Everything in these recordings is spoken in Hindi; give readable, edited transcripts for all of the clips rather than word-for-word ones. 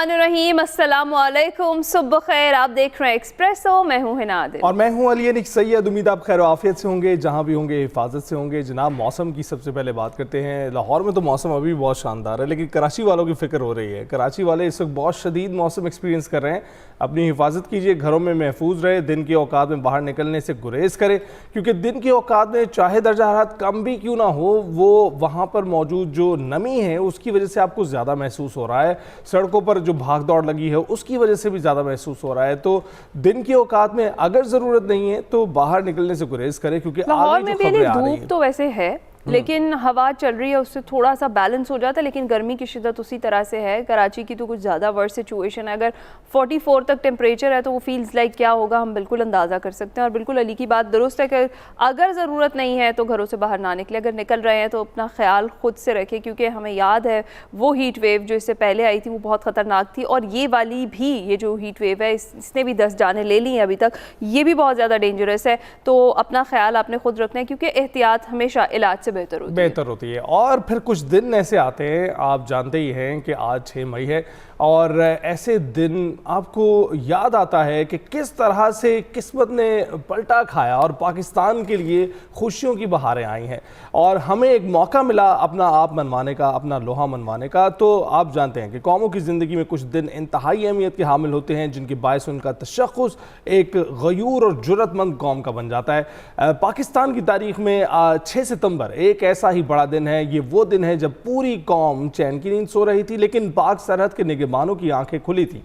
बिस्मिल्लाहिर्रहमानिर्रहीम, अस्सलाम वालेकुम, सुबह खैर। आप देख रहे हैं एक्सप्रेसो, मैं हूं हिना आदिल और मैं हूं अली अनिक सैयद। उम्मीद आप खैर आफियत से होंगे, जहां भी होंगे हिफाजत से होंगे। जनाब, मौसम की सबसे पहले बात करते हैं। लाहौर में तो मौसम अभी बहुत शानदार है, लेकिन कराची वालों की फिक्र हो रही है। कराची वाले इस वक्त बहुत शदीद मौसम एक्सपीरियंस कर रहे हैं। अपनी हिफाजत कीजिए, घरों में महफूज रहे, दिन के औकात में बाहर निकलने से गुरेज करें, क्योंकि दिन के औकात में चाहे दर्जा हरारत कम भी क्यों ना हो, वो वहाँ पर मौजूद जो नमी है उसकी वजह से आपको ज़्यादा महसूस हो रहा है। सड़कों पर जो भाग दौड़ लगी है उसकी वजह से भी ज़्यादा महसूस हो रहा है। तो दिन के औकात में अगर ज़रूरत नहीं है तो बाहर निकलने से गुरेज करें, क्योंकि लाहौर में भी धूप तो वैसे है, लेकिन हवा चल रही है, उससे थोड़ा सा बैलेंस हो जाता है। लेकिन गर्मी की शिद्दत उसी तरह से है। कराची की तो कुछ ज़्यादा वर्स्ट सिचुएशन है। अगर 44 तक टेम्परेचर है तो वो फील्स लाइक क्या होगा हम बिल्कुल अंदाज़ा कर सकते हैं। और बिल्कुल अली की बात दुरुस्त है कि अगर ज़रूरत नहीं है तो घरों से बाहर ना निकले। अगर निकल रहे हैं तो अपना ख्याल खुद से रखें, क्योंकि हमें याद है वो हीट वेव जो इससे पहले आई थी वो बहुत ख़तरनाक थी। और ये वाली भी, ये जो हीट वेव है इसने भी 10 जानें ले ली हैं अभी तक। ये भी बहुत ज़्यादा डेंजरस है। तो अपना ख्याल आपने खुद रखना है, क्योंकि एहतियात हमेशा इलाज से बेहतर होती है। और फिर कुछ दिन ऐसे आते हैं, आप जानते ही हैं कि आज 6 मई है, और ऐसे दिन आपको याद आता है कि किस तरह से किस्मत ने पलटा खाया और पाकिस्तान के लिए खुशियों की बहारें आई हैं और हमें एक मौका मिला अपना आप मनवाने का, अपना लोहा मनवाने का। तो आप जानते हैं कि कौमों की ज़िंदगी में कुछ दिन इंतहाई अहमियत के हामिल होते हैं, जिनकी बायस उनका तशख़्ख़ुस एक गयूर और जुर्रतमंद कौम का बन जाता है। पाकिस्तान की तारीख में 6 सितंबर एक ऐसा ही बड़ा दिन है। ये वो दिन है जब पूरी कौम चैन की नींद सो रही थी, लेकिन पाक सरहद के निगहबानों की आंखें खुली थी।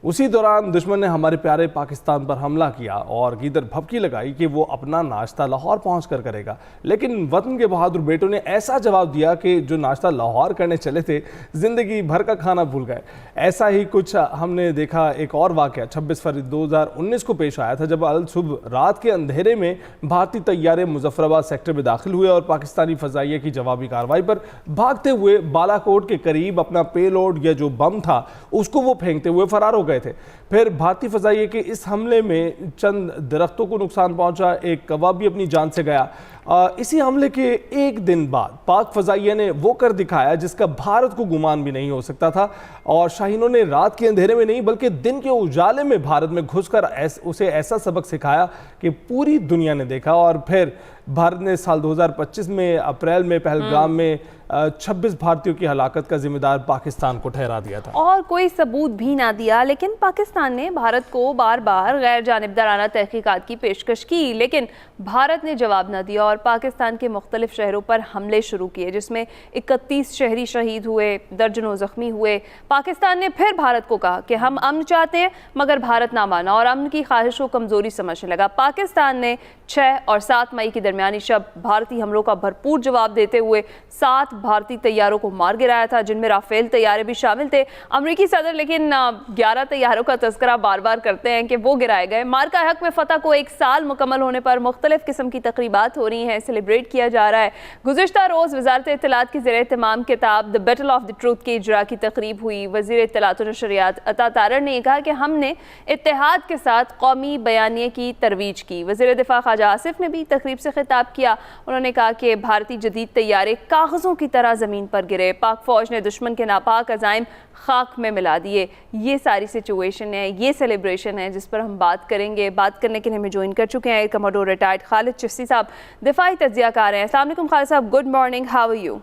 उसी दौरान दुश्मन ने हमारे प्यारे पाकिस्तान पर हमला किया और गीदर भपकी लगाई कि वो अपना नाश्ता लाहौर पहुँच कर करेगा। लेकिन वतन के बहादुर बेटों ने ऐसा जवाब दिया कि जो नाश्ता लाहौर करने चले थे ज़िंदगी भर का खाना भूल गए। ऐसा ही कुछ हमने देखा। एक और वाक़या 26 फरवरी 2019 को पेश आया था, जब अल सुबह रात के अंधेरे में भारतीय तैयारे मुजफ्फराबाद सेक्टर में दाखिल हुए और पाकिस्तानी फ़ज़ाइया की जवाबी कार्रवाई पर भागते हुए बालाकोट के करीब अपना पेलोड या जो बम था उसको वो फेंकते हुए फरार हो गए थे। फिर भारतीय फ़ज़ाइया के इस हमले में चंद दरख्तों को नुकसान पहुंचा, एक कौवा भी अपनी जान से गया। इसी हमले के एक दिन बाद पाक फ़ज़ाइया ने वो कर दिखाया जिसका भारत को गुमान भी नहीं हो सकता था। और शाहीनों ने रात के अंधेरे में नहीं बल्कि दिन के उजाले में भारत में घुसकर उसे ऐसा सबक सिखाया कि पूरी दुनिया ने देखा। और फिर भारत ने साल 2025 में अप्रैल में पहलगाम में 26 भारतीयों की हलाकत का जिम्मेदार पाकिस्तान को ठहरा दिया था और कोई सबूत भी ना दिया। लेकिन पाकिस्तान ने भारत को बार बार गैर जानिबदाराना तहकीकात की पेशकश की, लेकिन भारत ने जवाब न दिया और पाकिस्तान के मुख्तलिफ शहरों पर हमले शुरू किए, जिसमें 31 शहरी शहीद हुए, दर्जनों जख्मी हुए। पाकिस्तान ने फिर भारत को कहा कि हम अमन चाहते हैं, मगर भारत ना माना और अमन की ख्वाहिश को कमजोरी समझने लगा। पाकिस्तान ने 6 और 7 मई की दरमियानी शब भारतीय हमलों का भरपूर जवाब देते हुए 7 भारतीय तैयारों को मार गिराया था, जिनमें राफेल तैयारे भी शामिल थे। अमरीकी सदर लेकिन 11 तैयारों का तस्करा बार बार करते हैं कि वो गिराए गए। मार्का हक में फतह को 1 साल मुकम्मल होने पर मुख्तलिफ किस्म की तकरीबात हो रही हैं, सेलिब्रेट किया जा रहा है। गुज़िश्ता रोज़ वज़ारत इत्तलात की ज़ेर-ए-एहतमाम किताब the battle of the truth के इजरा की तकरीब हुई। वज़ीर इत्तलात व नशरियात अता तारर ने कहा कि हमने इत्तेहाद के साथ कौमी बयानिए की तरवीज की। वज़ीर दिफा ख्वाजा आसिफ ने भी तकरीब से खिताब किया। उन्होंने कहा कि भारतीय जदीद तैयारे कागज़ों की तरह ज़मीन पर गिरे, पाक फ़ौज ने दुश्मन के नापाक अज़ाइम खाक में मिला दिए। ये सारी सिचुएशन है, ये सेलिब्रेशन है जिस पर हम बात करेंगे। बात करने के लिए हमें ज्वाइन कर चुके हैं air commodore retired Khalid Chishti साहब, दिफाई तज्ज़ियाकार हैं। अस्सलाम वालेकुम खालिद साहब, good morning, how are you?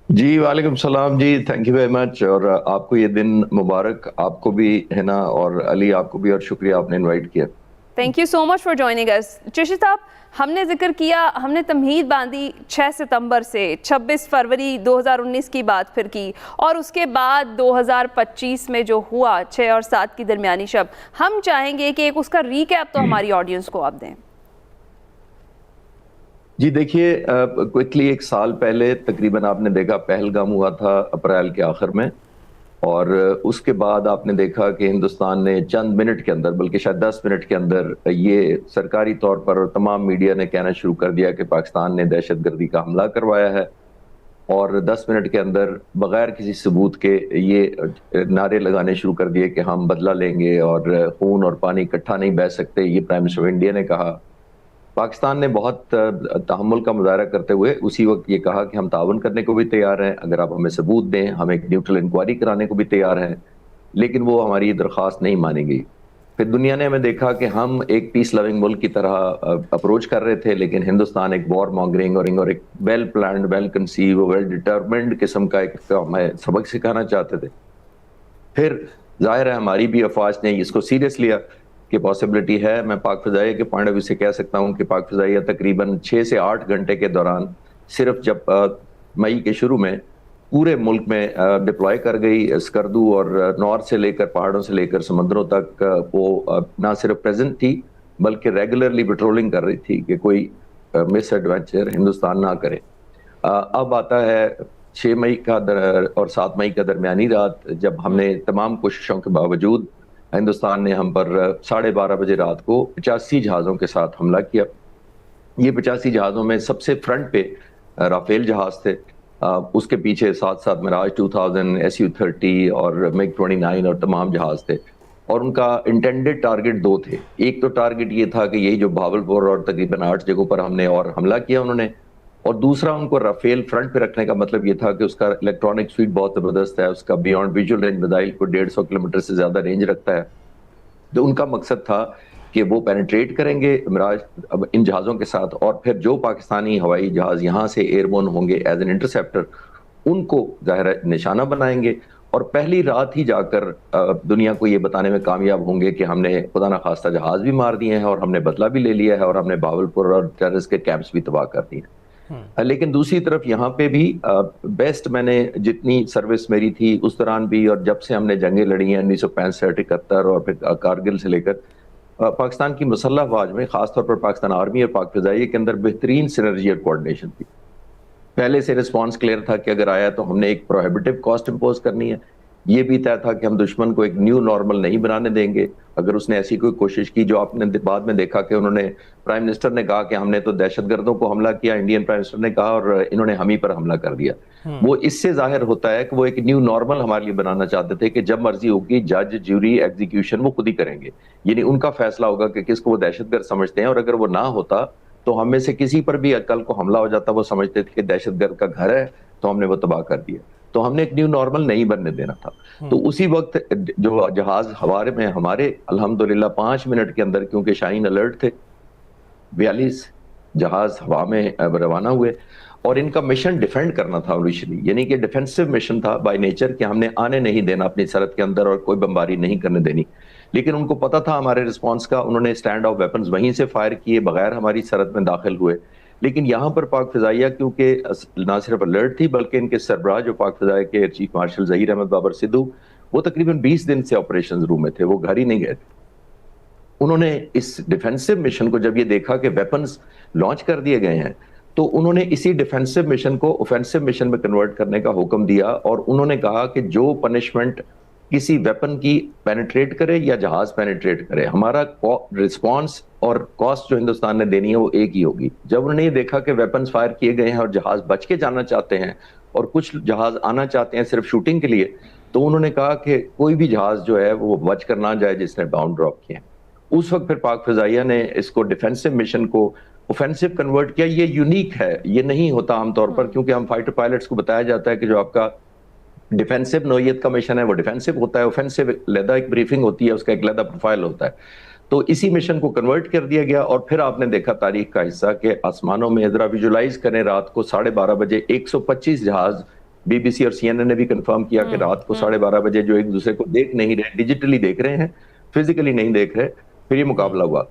जी वालेकुम सलाम जी, थैंक यू वेरी मच। और आपको ये दिन मुबारक, आपको भी है ना, और अली आपको भी, और शुक्रिया आपने इनवाइट किया। Thank you so much for joining us. Chishti साहब, हमने जिक्र किया, हमने तमहीद बांधी 6 सितंबर से 26 फरवरी 2019 की बात फिर की, और उसके बाद 2025 में जो हुआ 6 और 7 की दरमियानी शब, हम चाहेंगे कि एक उसका रीकैप तो हमारी ऑडियंस को आप दें। जी देखिए, क्विकली 1 साल पहले तकरीबन आपने देखा पहलगाम हुआ था अप्रैल के आखिर में, और उसके बाद आपने देखा कि हिंदुस्तान ने चंद मिनट के अंदर, बल्कि शायद 10 मिनट के अंदर, ये सरकारी तौर पर और तमाम मीडिया ने कहना शुरू कर दिया कि पाकिस्तान ने दहशतगर्दी का हमला करवाया है। और 10 मिनट के अंदर बगैर किसी सबूत के ये नारे लगाने शुरू कर दिए कि हम बदला लेंगे और खून और पानी इकट्ठा नहीं बह सकते, ये प्राइम मिनिस्टर ऑफ इंडिया ने कहा। पाकिस्तान ने बहुत तहम्मुल का मुजाहरा करते हुए उसी वक्त ये कहा कि हम ताउन करने को भी तैयार हैं, अगर आप हमें सबूत दें, हम एक न्यूट्रल इंक्वायरी कराने को भी तैयार हैं, लेकिन वो हमारी दरख्वास्त नहीं मानी गई। फिर दुनिया ने हमें देखा कि हम एक पीस लविंग मुल्क की तरह अप्रोच कर रहे थे, लेकिन हिंदुस्तान एक वॉर मॉन्गरिंग और एक well planned, well conceive, well determined किस्म का एक हमें सबक सिखाना चाहते थे। फिर जाहिर है हमारी भी अफवाज ने इसको सीरियस लिया कि पॉसिबिलिटी है। मैं पाक फ़िज़ाइया के पॉइंट ऑफ व्यू से कह सकता हूँ कि पाक फ़िज़ाइया तकरीबन 6 से 8 घंटे के दौरान सिर्फ जब मई के शुरू में पूरे मुल्क में डिप्लॉय कर गई, स्कर्दू और नॉर्थ से लेकर, पहाड़ों से लेकर समुद्रों तक वो ना सिर्फ प्रेजेंट थी बल्कि रेगुलरली पेट्रोलिंग कर रही थी कि कोई मिस एडवेंचर हिंदुस्तान ना करे। अब आता है 6 मई का और 7 मई का दरमियानी रात, जब हमने तमाम कोशिशों के बावजूद हिंदुस्तान ने हम पर 12:30 बजे रात को 85 जहाज़ों के साथ हमला किया। ये 85 जहाज़ों में सबसे फ्रंट पे राफेल जहाज़ थे, उसके पीछे साथ साथ मिराज 2000, SU-30 और MiG-29 और तमाम जहाज़ थे, और उनका इंटेंडेड टारगेट 2 थे। एक तो टारगेट ये था कि यही जो भावलपुर और तकरीबन 8 जगहों पर हमने और हमला किया उन्होंने, और दूसरा उनको राफेल फ्रंट पे रखने का मतलब ये था कि उसका इलेक्ट्रॉनिक स्पीड बहुत ज़बरदस्त है, उसका बियॉन्ड विजुअल रेंज मिसाइल को 150 किलोमीटर से ज़्यादा रेंज रखता है। तो उनका मकसद था कि वो पेनिट्रेट करेंगे मिराज अब इन जहाज़ों के साथ, और फिर जो पाकिस्तानी हवाई जहाज़ यहाँ से एयरबोर्न होंगे एज एन इंटरसेप्टर, उनको ज़ाहिर है निशाना बनाएंगे, और पहली रात ही जाकर दुनिया को ये बताने में कामयाब होंगे कि हमने खुदा न खास्ता जहाज़ भी मार दिए हैं, और हमने बदला भी ले लिया है, और हमने भावलपुर और टेररिस्ट के कैंप्स भी तबाह कर दिए। लेकिन दूसरी तरफ यहाँ पे भी बेस्ट मैंने जितनी सर्विस मेरी थी उस दौरान भी, और जब से हमने जंगें लड़ी हैं 1965, 71 और फिर कारगिल से लेकर, पाकिस्तान की मुसल्लह अफवाज में खासतौर पर पाकिस्तान आर्मी और पाक फ़िज़ाइया के अंदर बेहतरीन सिनर्जी और कोऑर्डिनेशन थी। पहले से रिस्पांस क्लियर था कि अगर आया तो हमने एक प्रोहिबिटिव कॉस्ट इम्पोज करनी है। ये भी तय था कि हम दुश्मन को एक न्यू नॉर्मल नहीं बनाने देंगे। अगर उसने ऐसी कोई कोशिश की, जो आपने बाद में देखा कि उन्होंने, प्राइम मिनिस्टर ने कहा कि हमने तो दहशतगर्दों को हमला किया, इंडियन प्राइम मिनिस्टर ने कहा, और इन्होंने हम ही पर हमला कर दिया। वो इससे जाहिर होता है कि वो एक न्यू नॉर्मल हमारे लिए बनाना चाहते थे कि जब मर्जी होगी जज, ज्यूरी, एग्जीक्यूशन वो खुद ही करेंगे, यानी उनका फैसला होगा कि किसको वो दहशतगर्द समझते हैं। और अगर वो ना होता तो हम में से किसी पर भी कल को हमला हो जाता, वो समझते थे कि दहशतगर्द का घर है तो हमने वो तबाह कर दिया। तो हमने एक न्यू नॉर्मल नहीं बनने देना था। तो उसी वक्त जो जहाज हवारे में हमारे अल्हम्दुलिल्लाह 5 मिनट के अंदर, क्योंकि शाहीन अलर्ट थे, 42 जहाज हवा में रवाना हुए, और इनका मिशन डिफेंड करना था ओरिजिनली, यानी कि डिफेंसिव मिशन था बाय नेचर, कि हमने आने नहीं देना अपनी सरहद के अंदर और कोई बमबारी नहीं करने देनी। लेकिन उनको पता था हमारे रिस्पांस का, उन्होंने स्टैंड ऑफ वेपन्स वहीं से फायर किए, बगैर हमारी सरहद में दाखिल हुए। लेकिन यहाँ पर पाक फ़िज़ाइया क्योंकि ना सिर्फ अलर्ट थी बल्कि इनके सरबराह जो पाक फ़िज़ाइया के चीफ मार्शल ज़हीर अहमद बाबर सिद्धू, वो तकरीबन 20 दिन से ऑपरेशन रूम में थे, वो घर ही नहीं गए थे। उन्होंने इस डिफेंसिव मिशन को जब ये देखा कि वेपन्स लॉन्च कर दिए गए हैं, तो उन्होंने इसी डिफेंसिव मिशन को ऑफेंसिव मिशन में कन्वर्ट करने का हुक्म दिया, और उन्होंने कहा कि जो पनिशमेंट किसी वेपन की पेनिट्रेट करे या जहाज पेनिट्रेट करे, हमारा रिस्पांस और कॉस्ट जो हिंदुस्तान ने देनी है वो एक ही होगी। जब उन्होंने ये देखा कि वेपन्स फायर किए गए हैं और जहाज बच के जाना चाहते हैं और कुछ जहाज आना चाहते हैं सिर्फ शूटिंग के लिए, तो उन्होंने कहा कि कोई भी जहाज जो है वो बच कर ना जाए जिसने बाउंड ड्रॉप किए। उस वक्त फिर पाक फ़िज़ाइया ने इसको डिफेंसिव मिशन को ऑफेंसिव कन्वर्ट किया। ये यूनिक है, ये नहीं होता आमतौर पर, क्योंकि हम फाइटर पायलट्स को बताया जाता है कि जो आपका डिफेंसिव नौयत का मिशन है वो डिफेंसिव होता है, ऑफेंसिव अलग एक ब्रीफिंग होती है, उसका एक अलग प्रोफाइल होता है। तो इसी मिशन को कन्वर्ट कर दिया गया, और फिर आपने देखा तारीख का हिस्सा कि आसमानों में, जरा विजुलाइज करें, रात को 12:30 बजे 125 जहाज, BBC और CNN ने भी कंफर्म किया कि रात को 12:30 बजे जो एक दूसरे को देख नहीं रहे, डिजिटली देख रहे हैं, फिजिकली नहीं देख रहे, फिर ये मुकाबला हुआ।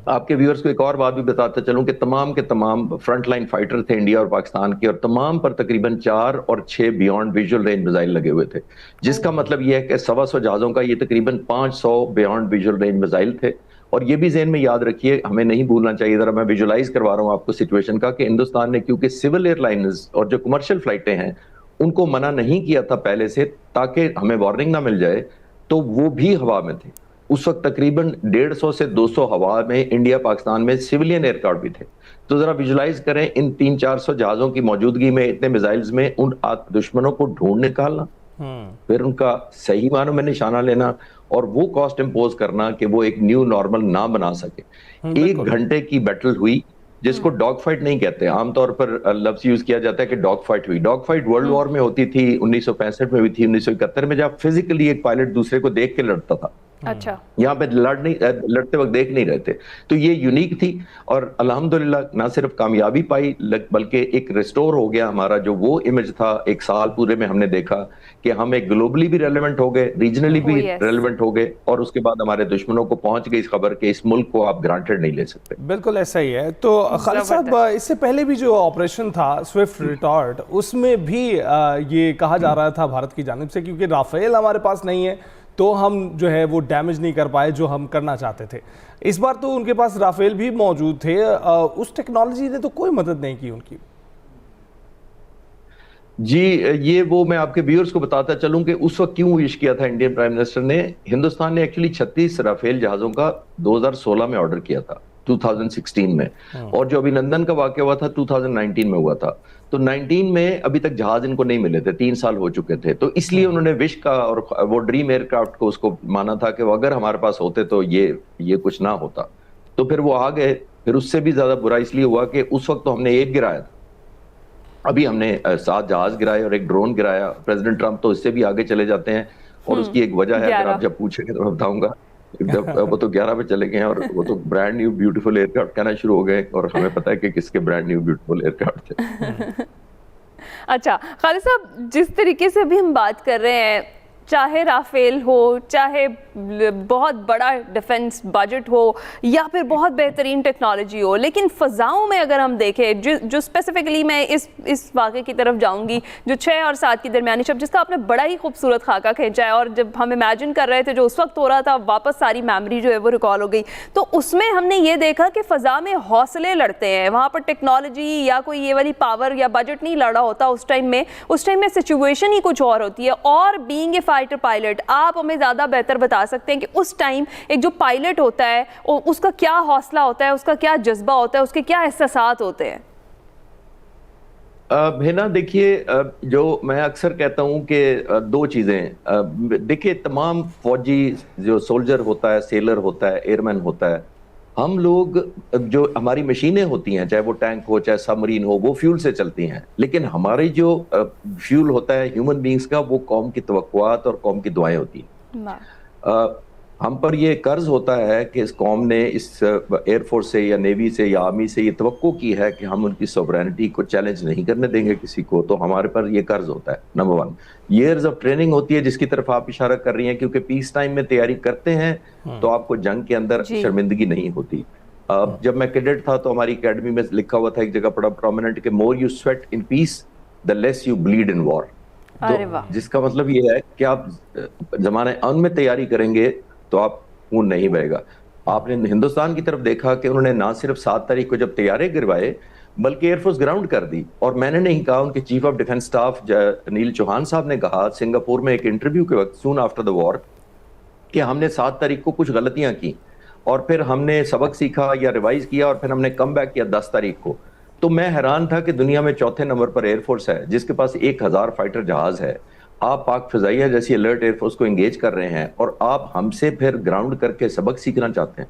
आपके व्यूअर्स को एक और बात भी बताता चलूं कि तमाम के तमाम फ्रंट लाइन फाइटर थे इंडिया और पाकिस्तान के, और तमाम पर तकरीबन 4 और 6 बियॉन्ड विजुअल रेंज मिसाइल लगे हुए थे, जिसका मतलब यह है कि 125 जहाजों का ये तकरीबन 500 बियॉन्ड विजुअल रेंज मिसाइल थे। और ये भी ज़हन में याद रखिए, हमें नहीं भूलना चाहिए, जरा मैं विजुलाइज करवा रहा हूँ आपको सिचुएशन का, कि हिंदुस्तान ने क्योंकि सिविल एयरलाइंस और जो कमर्शियल फ्लाइटें हैं उनको मना नहीं किया था पहले से, ताकि हमें वार्निंग ना मिल जाए, तो वो भी हवा में थे। उस वक्त तकरीबन 150 से 200 हवा में इंडिया पाकिस्तान में सिविलियन एयरक्राफ्ट भी थे। तो जरा विजुलाइज करें, इन 300-400 जहाजों की मौजूदगी में, इतने मिसाइल्स में, उन दुश्मनों को ढूंढ निकालना, फिर उनका सही मानों में निशाना लेना और वो कॉस्ट इम्पोज करना कि वो एक न्यू नॉर्मल ना बना सके। एक बिल्कुल। घंटे की बैटल हुई, जिसको डॉग फाइट नहीं कहते, आमतौर पर लफ्ज यूज किया जाता है कि डॉग फाइट हुई। डॉग फाइट वर्ल्ड वॉर में होती थी, 1965 में हुई थी, 1971 में, जब फिजिकली एक पायलट दूसरे को देख के लड़ता था। अच्छा। यहाँ पे लड़ते वक्त देख नहीं रहे थे। तो ये यूनिक थी और अल्हम्दुलिल्लाह ना सिर्फ कामयाबी पाई बल्कि एक रिस्टोर हो गया हमारा जो वो इमेज था। एक साल पूरे में हमने देखा कि हम एक ग्लोबली भी रेलेवेंट हो गए, रीजनली भी रेलेवेंट हो गए, और उसके बाद हमारे दुश्मनों को पहुंच गई इस खबर कि इस मुल्क को आप ग्रांटेड नहीं ले सकते। बिल्कुल ऐसा ही है। तो खालिद साहब, इससे पहले भी जो ऑपरेशन था स्विफ्ट रिटॉर्ट, उसमें भी ये कहा जा रहा था भारत की जानिब से, क्योंकि राफेल हमारे पास नहीं है तो हम जो है वो डैमेज नहीं कर पाए जो हम करना चाहते थे। इस बार तो उनके पास राफेल भी मौजूद थे, उस टेक्नोलॉजी ने तो कोई मदद नहीं की उनकी। जी, ये वो मैं आपके व्यूअर्स को बताता चलूं कि उस वक्त क्यों विश किया था इंडियन प्राइम मिनिस्टर ने। हिंदुस्तान ने एक्चुअली 36 राफेल जहाजों का 2016 में ऑर्डर किया था, 2016 में, और जो अभिनंदन का वाकया हुआ था 2019 में हुआ था। तो 19 में अभी तक जहाज इनको नहीं मिले थे, 3 साल हो चुके थे। तो इसलिए उन्होंने विश का और वो ड्रीम एयरक्राफ्ट को उसको माना था कि वो अगर हमारे पास होते तो ये कुछ ना होता। तो फिर वो आ गए। फिर उससे भी ज्यादा बुरा इसलिए हुआ कि उस वक्त तो हमने एक गिराया था, अभी हमने 7 जहाज गिराए और एक ड्रोन गिराया। प्रेसिडेंट ट्रंप तो इससे भी आगे चले जाते हैं और उसकी एक वजह है, अगर आप जब पूछेंगे तो मैं बताऊंगा। वो तो 11 पे चले गए हैं और वो तो ब्रांड न्यू ब्यूटीफुल एयरक्राफ्ट कहना शुरू हो गए, और हमें पता है कि किसके ब्रांड न्यू ब्यूटीफुल एयरक्राफ्ट थे। अच्छा खालिद साहब, जिस तरीके से अभी हम बात कर रहे हैं, चाहे राफेल हो, चाहे बहुत बड़ा डिफेंस बजट हो, या फिर बहुत बेहतरीन टेक्नोलॉजी हो, लेकिन फ़ज़ाओं में अगर हम देखें, जो स्पेसिफिकली मैं इस वाक़े की तरफ जाऊंगी जो 6 और 7 की दरमियानी शब, जिसका आपने बड़ा ही खूबसूरत खाका खींचा है, और जब हम इमेजिन कर रहे थे जो उस वक्त हो रहा था, वापस सारी मेमोरी जो है वो रिकॉल हो गई। तो उसमें हमने ये देखा कि फ़ज़ा में हौसले लड़ते हैं, वहाँ पर टेक्नोलॉजी या कोई ये वाली पावर या बजट नहीं लड़ा होता उस टाइम में सिचुएशन ही कुछ और होती है। और बीइंग ए फाइटर पायलट, आप हमें ज़्यादा बेहतर बता सकते हैं कि उस टाइम एक जो पायलट होता है उसका क्या हौसला होता है, उसका क्या जज्बा होता है, उसके क्या एहसासात होते हैं? भेना, देखिए, जो मैं अक्सर कहता हूं कि 2 चीजें। देखिए, तमाम फौजी जो सोल्जर होता है, सेलर होता है, एयरमैन होता है, हम लोग जो हमारी मशीनें होती हैं, चाहे वो टैंक हो चाहे सबमरीन हो, वो फ्यूल से चलती हैं। लेकिन हमारी जो फ्यूल होता है ह्यूमन बींग्स का, वो कौम की तवक्कुआत और कौम की दुआएं होती हैं। हम पर ये कर्ज होता है कि इस कौम ने इस एयरफोर्स से या नेवी से या आर्मी से ये तवक्को की है कि हम उनकी सॉवरेनिटी को चैलेंज नहीं करने देंगे किसी को। तो हमारे पर ये कर्ज होता है। नंबर 1 ईयर्स ऑफ ट्रेनिंग होती है, जिसकी तरफ आप इशारा कर रही हैं, क्योंकि पीस टाइम में तैयारी करते हैं तो आपको जंग के अंदर शर्मिंदगी नहीं होती। जब मैं कैडेट था तो हमारी अकेडमी में लिखा हुआ था एक जगह बड़ा प्रोमिनेंट कि more you sweat in peace the less you bleed in war. जिसका मतलब ये है कि आप जमाने अमन में तैयारी करेंगे तो आप खून नहीं बहेगा। आपने हिंदुस्तान की तरफ देखा कि उन्होंने ना सिर्फ 7 तारीख को जब तैयारे गिरवाए, बल्कि एयरफोर्स ग्राउंड कर दी। और मैंने नहीं कहा, उनके chief of defence staff Anil Chauhan साहब ने कहा सिंगापुर में एक इंटरव्यू के वक्त, सून आफ्टर द वॉर, कि हमने 7 तारीख को कुछ गलतियां की और फिर हमने सबक सीखा या रिवाइज किया और फिर हमने कम बैक किया 10 तारीख को। तो मैं हैरान था कि दुनिया में 4थे नंबर पर एयरफोर्स है जिसके पास 1000 फाइटर जहाज है। आप पाक फिजाइया जैसी अलर्ट एयरफोर्स को एंगेज कर रहे हैं और आप हमसे फिर ग्राउंड करके सबक सीखना चाहते हैं।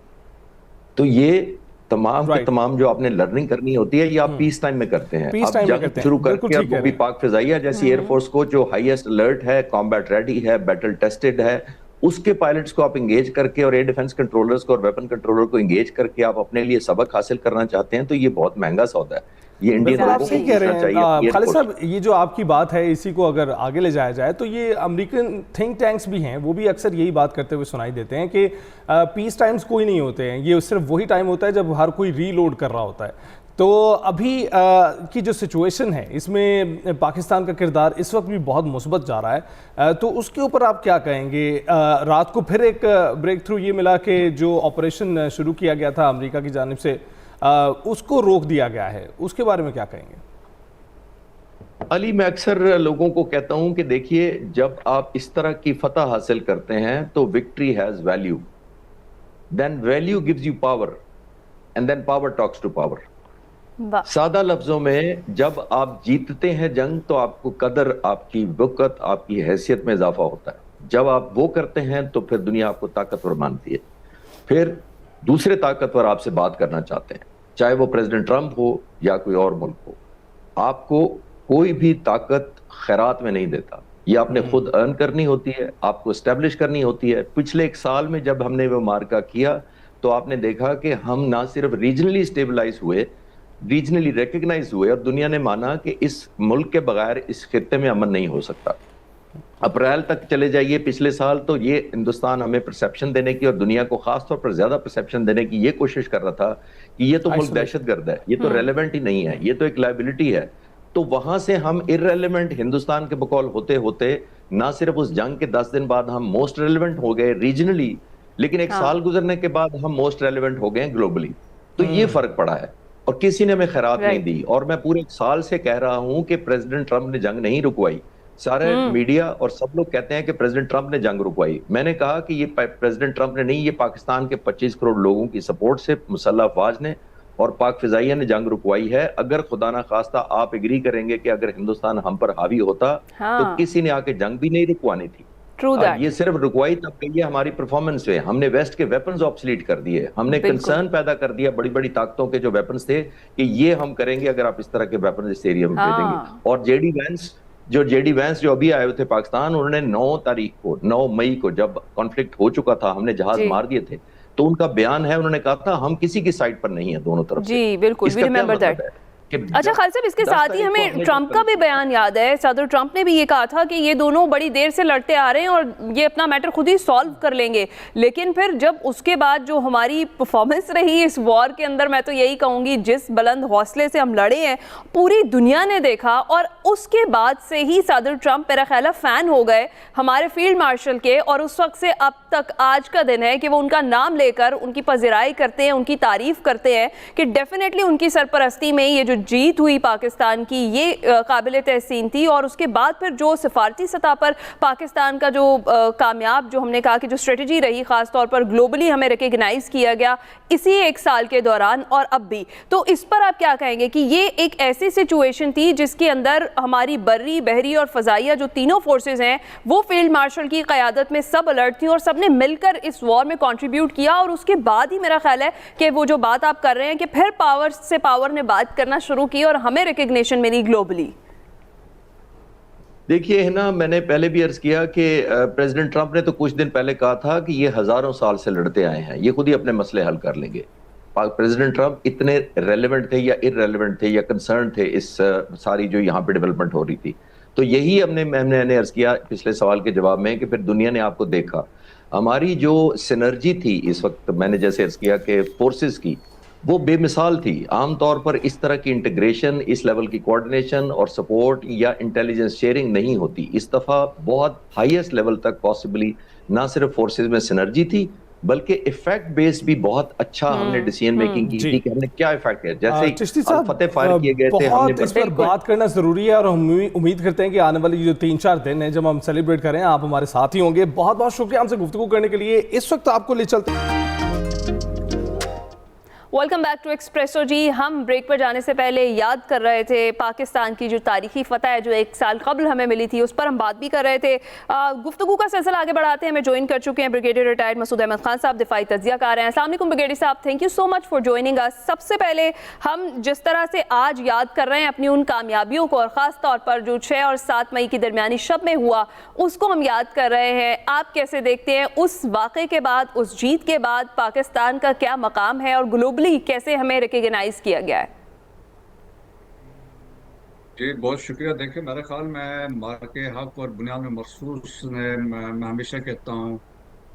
तो ये तमाम के तमाम जो आपने लर्निंग करनी होती है, ये आप पीस टाइम में करते हैं। आप जंग शुरू करके वो भी पाक फिजाइया जैसी एयरफोर्स को जो हाईएस्ट अलर्ट है, कॉम्बैट रेडी है, बैटल टेस्टेड है, उसके पायलट्स को आप एंगेज करके और एयर डिफेंस कंट्रोलर्स को और वेपन कंट्रोलर को एंगेज करके आप अपने लिए सबक हासिल करना चाहते हैं, तो ये बहुत महंगा सौदा है। ये इंडियन लोगों को कह रहे हैं खालिद साहब, ये जो आपकी बात है, इसी को अगर आगे ले जाया जाए तो ये अमेरिकन थिंक टैंक्स भी हैं, वो भी अक्सर यही बात करते हुए सुनाई देते हैं कि पीस टाइम्स कोई नहीं होते हैं, ये सिर्फ वही टाइम होता है जब हर कोई रीलोड कर रहा होता है। तो अभी की जो सिचुएशन है, इसमें पाकिस्तान का किरदार इस वक्त भी बहुत मुस्बत जा रहा है, तो उसके ऊपर आप क्या कहेंगे? रात को फिर एक ब्रेक थ्रू ये मिला कि जो ऑपरेशन शुरू किया गया था अमेरिका की जानिब से, उसको रोक दिया गया है, उसके बारे में क्या कहेंगे? अली, मैं अक्सर लोगों को कहता हूं कि देखिए, जब आप इस तरह की फतह हासिल करते हैं तो victory has value, then value gives you power, and then power talks to power. वाह। सादा लफ्जों में, जब आप जीतते हैं जंग तो आपको कदर, आपकी वक़्त, आपकी हैसियत में इजाफा होता है। जब आप वो करते हैं तो फिर दुनिया आपको ताकतवर मानती है। फिर दूसरे ताकतवर आपसे बात करना चाहते हैं, चाहे वो प्रेसिडेंट ट्रंप हो या कोई और मुल्क हो। आपको कोई भी ताकत खैरात में नहीं देता, ये आपने खुद अर्न करनी होती है, आपको एस्टेब्लिश करनी होती है। पिछले एक साल में जब हमने वो मार्का किया तो आपने देखा कि हम ना सिर्फ रीजनली स्टेबलाइज हुए, रीजनली रिकग्नाइज हुए, और दुनिया ने माना कि इस मुल्क के बगैर इस खित्ते में अमन नहीं हो सकता। अप्रैल तक चले जाइए पिछले साल, तो ये हिंदुस्तान हमें परसेप्शन देने की और दुनिया को खासतौर पर ज्यादा परसेप्शन देने की ये कोशिश कर रहा था कि ये तो मुल्क दहशतगर्द है, ये तो रेलेवेंट ही नहीं है, ये तो एक लाइबिलिटी है। तो वहां से हम इररेलेवेंट हिंदुस्तान के बकौल होते होते ना सिर्फ उस जंग के 10 दिन बाद हम मोस्ट रेलेवेंट हो गए रीजनली, लेकिन एक साल गुजरने के बाद हम मोस्ट रेलेवेंट हो गए ग्लोबली। तो ये फर्क पड़ा है और किसी ने हमें खैरात नहीं दी। और मैं पूरे एक साल से कह रहा हूं कि प्रेसिडेंट ट्रंप ने जंग नहीं रुकवाई। सारे मीडिया और सब लोग कहते हैं कि प्रेसिडेंट ट्रंप ने जंग रुकवाई। मैंने कहा कि ये प्रेसिडेंट ट्रंप ने नहीं, ये पाकिस्तान के 25 करोड़ लोगों की सपोर्ट से मुसल्लह अफवाज ने और पाक फिजाइया ने जंग रुकवाई है। अगर खुदा ना खास्ता आप एग्री करेंगे कि अगर हिंदुस्तान हम पर हावी होता तो किसी ने आके जंग भी नहीं रुकवानी थी। ये सिर्फ रुकवाई तब गई है हमारी परफॉर्मेंस पे। हमने वेस्ट के वेपन्स ऑब्सोलीट कर दिए, हमने कंसर्न पैदा कर दिया बड़ी बड़ी ताकतों के जो वेपन्स थे कि ये हम करेंगे अगर आप इस तरह के वेपन इस एरिया में भेजेंगे। और जेडी वैंस जो अभी आए हुए थे पाकिस्तान, उन्होंने 9 मई को जब कॉन्फ्लिक्ट हो चुका था, हमने जहाज मार दिए थे, तो उनका बयान है, उन्होंने कहा था हम किसी की साइड पर नहीं है दोनों तरफ से। जी बिल्कुल, वी रिमेंबर दैट। अच्छा खालिद साहब, इसके साथ ही हमें ट्रंप का भी बयान याद है। सदर ट्रंप ने भी ये कहा था कि ये दोनों बड़ी देर से लड़ते आ रहे हैं और ये अपना मैटर खुद ही सॉल्व कर लेंगे। लेकिन फिर जब उसके बाद जो हमारी परफॉर्मेंस रही इस वॉर के अंदर, मैं तो यही कहूँगी जिस बुलंद हौसले से हम लड़े हैं पूरी दुनिया ने देखा। और उसके बाद से ही सदर ट्रंप मेरा ख्याल है फ़ैन हो गए हमारे फील्ड मार्शल के, और उस वक्त से अब तक आज का दिन है कि वो उनका नाम लेकर उनकी पज़िराई करते हैं, उनकी तारीफ़ करते हैं कि डेफिनेटली उनकी सरपरस्ती में ये जो जीत हुई पाकिस्तान की ये काबिल तहसीन थी। और उसके बाद फिर जो सिफारती सतह पर पाकिस्तान का जो कामयाब, जो हमने कहा कि जो स्ट्रेटजी रही, ख़ास तौर पर ग्लोबली हमें रिकग्नाइज़ किया गया इसी एक साल के दौरान और अब भी, तो इस पर आप क्या कहेंगे कि ये एक ऐसी सिचुएशन थी जिसके अंदर हमारी बर्री, बहरी और फ़ज़ाइया जो तीनों फोर्सेज हैं वो फील्ड मार्शल की क़यादत में सब अलर्ट थी और सब ने मिलकर इस वॉर में कंट्रीब्यूट किया। और उसके बाद ही मेरा ख्याल है कि वो जो बात आप कर रहे हैं कि फिर पावर से पावर ने बात करना शुरू की और हमें रिकग्निशन मिली ग्लोबली। देखिए है ना, मैंने पहले भी अर्ज किया कि प्रेसिडेंट ट्रंप ने तो कुछ दिन पहले कहा था कि ये हजारों साल से लड़ते आए हैं, ये खुद ही अपने मसले हल कर लेंगे। प्रेसिडेंट ट्रंप इतने रेलेवेंट थे या इररेलेवेंट थे या कंसर्न थे इस सारी जो यहाँ पे डेवलपमेंट हो रही थी। तो यही मैंने अर्ज किया पिछले सवाल के जवाब में कि फिर दुनिया ने आपको देखा, हमारी जो सिनर्जी थी इस वक्त, मैंने जैसे अर्ज किया कि फोर्सेस की, वो बेमिसाल थी। आमतौर पर इस तरह की इंटीग्रेशन, इस लेवल की कोऑर्डिनेशन और सपोर्ट या इंटेलिजेंस शेयरिंग नहीं होती। इस दफा बहुत हाईएस्ट लेवल तक पॉसिबली ना सिर्फ फोर्सेस में सिनर्जी थी बल्कि इफेक्ट बेस्ड भी बहुत अच्छा हमने डिसीजन मेकिंग की थी कि हमने क्या इफेक्ट है। जैसे चिश्ती साहब, फतेह फायर किए गए थे, हमने इस पर बात करना जरूरी है और हम उम्मीद करते हैं कि आने वाली जो 3-4 दिन है जब हम सेलिब्रेट करें आप हमारे साथ ही होंगे। बहुत बहुत शुक्रिया हमसे गुफ्तगू करने के लिए। इस वक्त आपको ले चलते हैं। वेलकम बैक टू एक्सप्रेसो जी। हम ब्रेक पर जाने से पहले याद कर रहे थे पाकिस्तान की जो तारीखी फतह है जो एक साल कबल हमें मिली थी, उस पर हम बात भी कर रहे थे। गुफ्तगू का सिलसिला आगे बढ़ाते हैं। हमें ज्वाइन कर चुके हैं ब्रिगेडियर रिटायर्ड मसूद अहमद खान साहब, दिफाई तज्जिया कार हैं। अस्सलाम वालेकुम ब्रिगेडियर साहब, thank you so much for joining us. सबसे पहले हम जिस तरह से आज याद कर रहे हैं अपनी उन कामयाबियों को और ख़ास तौर पर जो 6 और 7 मई की दरमियानी शब में हुआ उसको हम याद कर रहे हैं। आप कैसे देखते हैं उस वाक़े के बाद, उस जीत के बाद पाकिस्तान का क्या मकाम है और ग्लोबली कैसे हमें रिकॉग्नाइज किया गया है? जी बहुत शुक्रिया। देखिए मेरे ख्याल में मार्के हक और बुनियाद में मखसूस ने, मैं हमेशा कहता हूँ,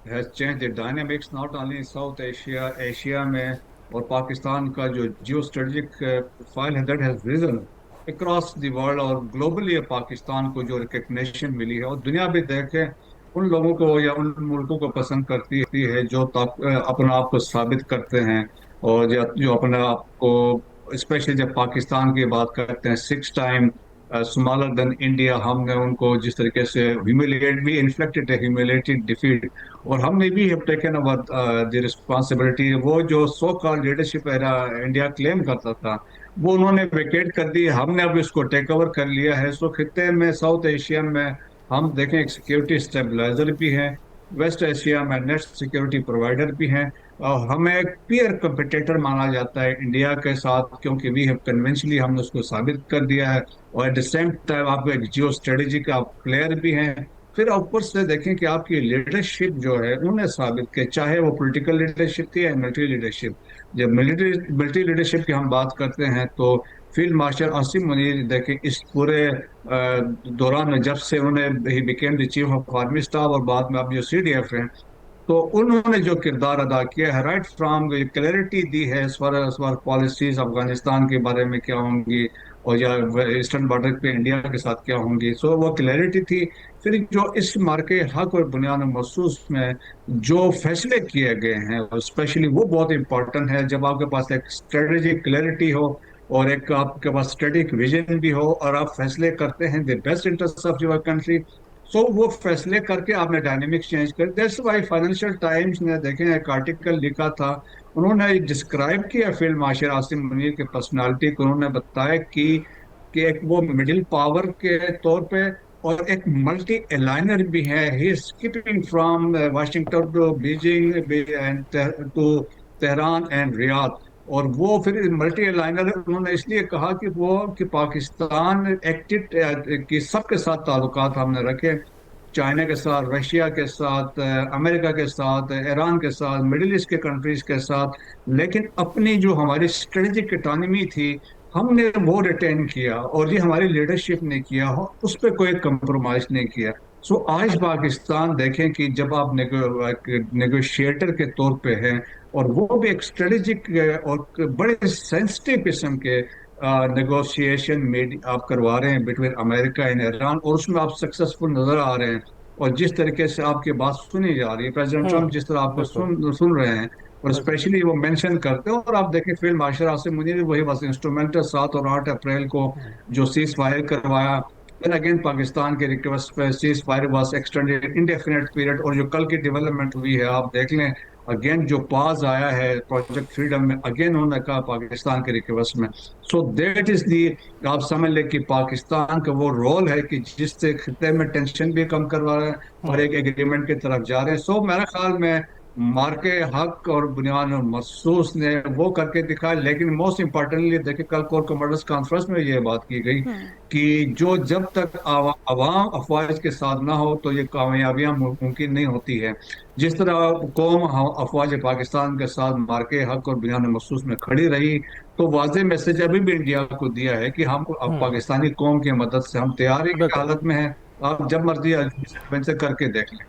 has change the dynamics not only in South Asia, Asia में, और पाकिस्तान का जो जियो स्ट्रेटजिक प्रोफाइल है that has risen across the world और ग्लोबली पाकिस्तान को जो रिकग्निशन मिली है। और दुनिया भी देखे उन लोगों को या उन मुल्कों को पसंद करती है जो अपने आप को साबित करते हैं और जो अपने आप को, स्पेशली जब पाकिस्तान की बात करते हैं, 6 टाइम स्मॉलर देन इंडिया, हमने उनको जिस तरीके से ह्यूमिलिएट भी इन्फ्लेक्टेड है, ह्यूमिलिएटेड डिफीट, और हमने भी have taken over the responsibility. वो जो so called leadership era India claim करता था वो उन्होंने वेकेट कर दी, हमने अब इसको टेक ओवर कर लिया है। सो खित्ते में साउथ एशिया में हम देखें एक सिक्योरिटी स्टेबलाइजर भी हैं, वेस्ट एशिया में नेट सिक्योरिटी प्रोवाइडर भी हैं, और हमें एक पीयर कंपिटिटर माना जाता है इंडिया के साथ, क्योंकि वी हैव कन्वेंशनली हमने उसको साबित कर दिया है। और एट द सेम टाइम आप एक जियो स्ट्रेटेजी का प्लेयर भी हैं। फिर ऊपर से देखें कि आपकी लीडरशिप जो है उन्होंने साबित किया, चाहे वो पॉलिटिकल लीडरशिप थी या मिलिट्री लीडरशिप। जब मिलिट्री लीडरशिप की हम बात करते हैं तो फील्ड मार्शल आसिम मुनीर देखें इस पूरे दौरान में, जब से उन्होंने he became the chief of army staff और बाद में अब जो CDF हैं, तो उन्होंने जो किरदार अदा किया है, राइट फ्रॉम क्लैरिटी दी है इस बार पॉलिसीज अफगानिस्तान के बारे में क्या होंगी और या ईस्टर्न बॉर्डर पे इंडिया के साथ क्या होंगी, सो वो क्लैरिटी थी। फिर जो इस मार्के हक और बुनियाद महसूस में जो फैसले किए गए हैं, स्पेशली वो बहुत इंपॉर्टेंट है। जब आपके पास एक स्ट्रेटेजिक क्लैरिटी हो और एक आपके पास स्ट्रेटेजिक विजन भी हो और आप फैसले करते हैं the best interest of your country, so वो फैसले करके आपने डायनेमिक्स चेंज कर। दैट्स व्हाई फाइनेंशियल टाइम्स ने देखें एक आर्टिकल लिखा था, उन्होंने डिस्क्राइब किया फील्ड मार्शल आसिम मुनीर की पर्सनालिटी को। उन्होंने बताया कि एक वो मिडिल पावर के तौर पे और एक मल्टी अलाइनर भी है। He is skipping from Washington to Beijing and to Tehran and Riyadh. और वो फिर मल्टी अलाइनर उन्होंने इसलिए कहा कि पाकिस्तान एक्टेड कि सबके साथ ताल्लुकात हमने रखे, चाइना के साथ, रशिया के साथ, अमेरिका के साथ, ईरान के साथ, मिडिल ईस्ट के कंट्रीज के साथ, लेकिन अपनी जो हमारी स्ट्रेटेजिक इकोनॉमी थी हमने वो रिटेन किया और ये हमारी लीडरशिप ने किया हो, उस पर कोई कंप्रोमाइज नहीं किया। सो आज पाकिस्तान देखें कि जब आप नेगोशिएटर के तौर पे हैं और वो भी एक स्ट्रेटेजिक और बड़े सेंसिटिव किस्म के नेगोशिएशन में आप करवा रहे हैं बिटवीन अमेरिका एंड ईरान, और उसमें आप सक्सेसफुल नजर आ रहे हैं। और जिस तरीके से आपकी बात सुनी जा रही है, प्रेसिडेंट ट्रम्प जिस तरह आपको बिल्कुल। सुन रहे हैं और स्पेशली वो मेंशन करते हैं, और आप देखें फील्ड मार्शल आसिम मुनीर वही बस इंस्ट्रूमेंटल 7 और 8 अप्रैल को जो सीज फायर करवाया, फिर अगेन पाकिस्तान के रिक्वेस्ट पे cease fire was extended indefinite period. और जो कल की डेवलपमेंट हुई है आप देख लें, अगेन जो पास आया है प्रोजेक्ट फ्रीडम में, अगेन उन्होंने कहा पाकिस्तान के रिक्वेस्ट में। सो दैट इज दी, आप समझ लें कि पाकिस्तान का वो रोल है कि जिससे खिते में टेंशन भी कम करवा रहे हैं और एक एग्रीमेंट की तरफ जा रहे हैं। सो मेरा ख्याल में मार्के हक और बुनियाद महसूस ने वो करके दिखाया। लेकिन मोस्ट इम्पोर्टेंटली देखिए, कल कोर कमांडर्स कॉन्फ्रेंस में ये बात की गई कि जो जब तक अवाम अफवाज के साथ ना हो तो ये कामयाबियां मुमकिन नहीं होती है। जिस तरह कौम अफवाज पाकिस्तान के साथ मार्के हक और बुनियाद महसूस में खड़ी रही, तो वाज़ेह मैसेज अभी भी इंडिया को दिया है कि हम अब पाकिस्तानी कौम की मदद से हम तैयारी की बिल्कुल। हालत में हैं। आप जब मर्जी एडवेंचर करके देख लें।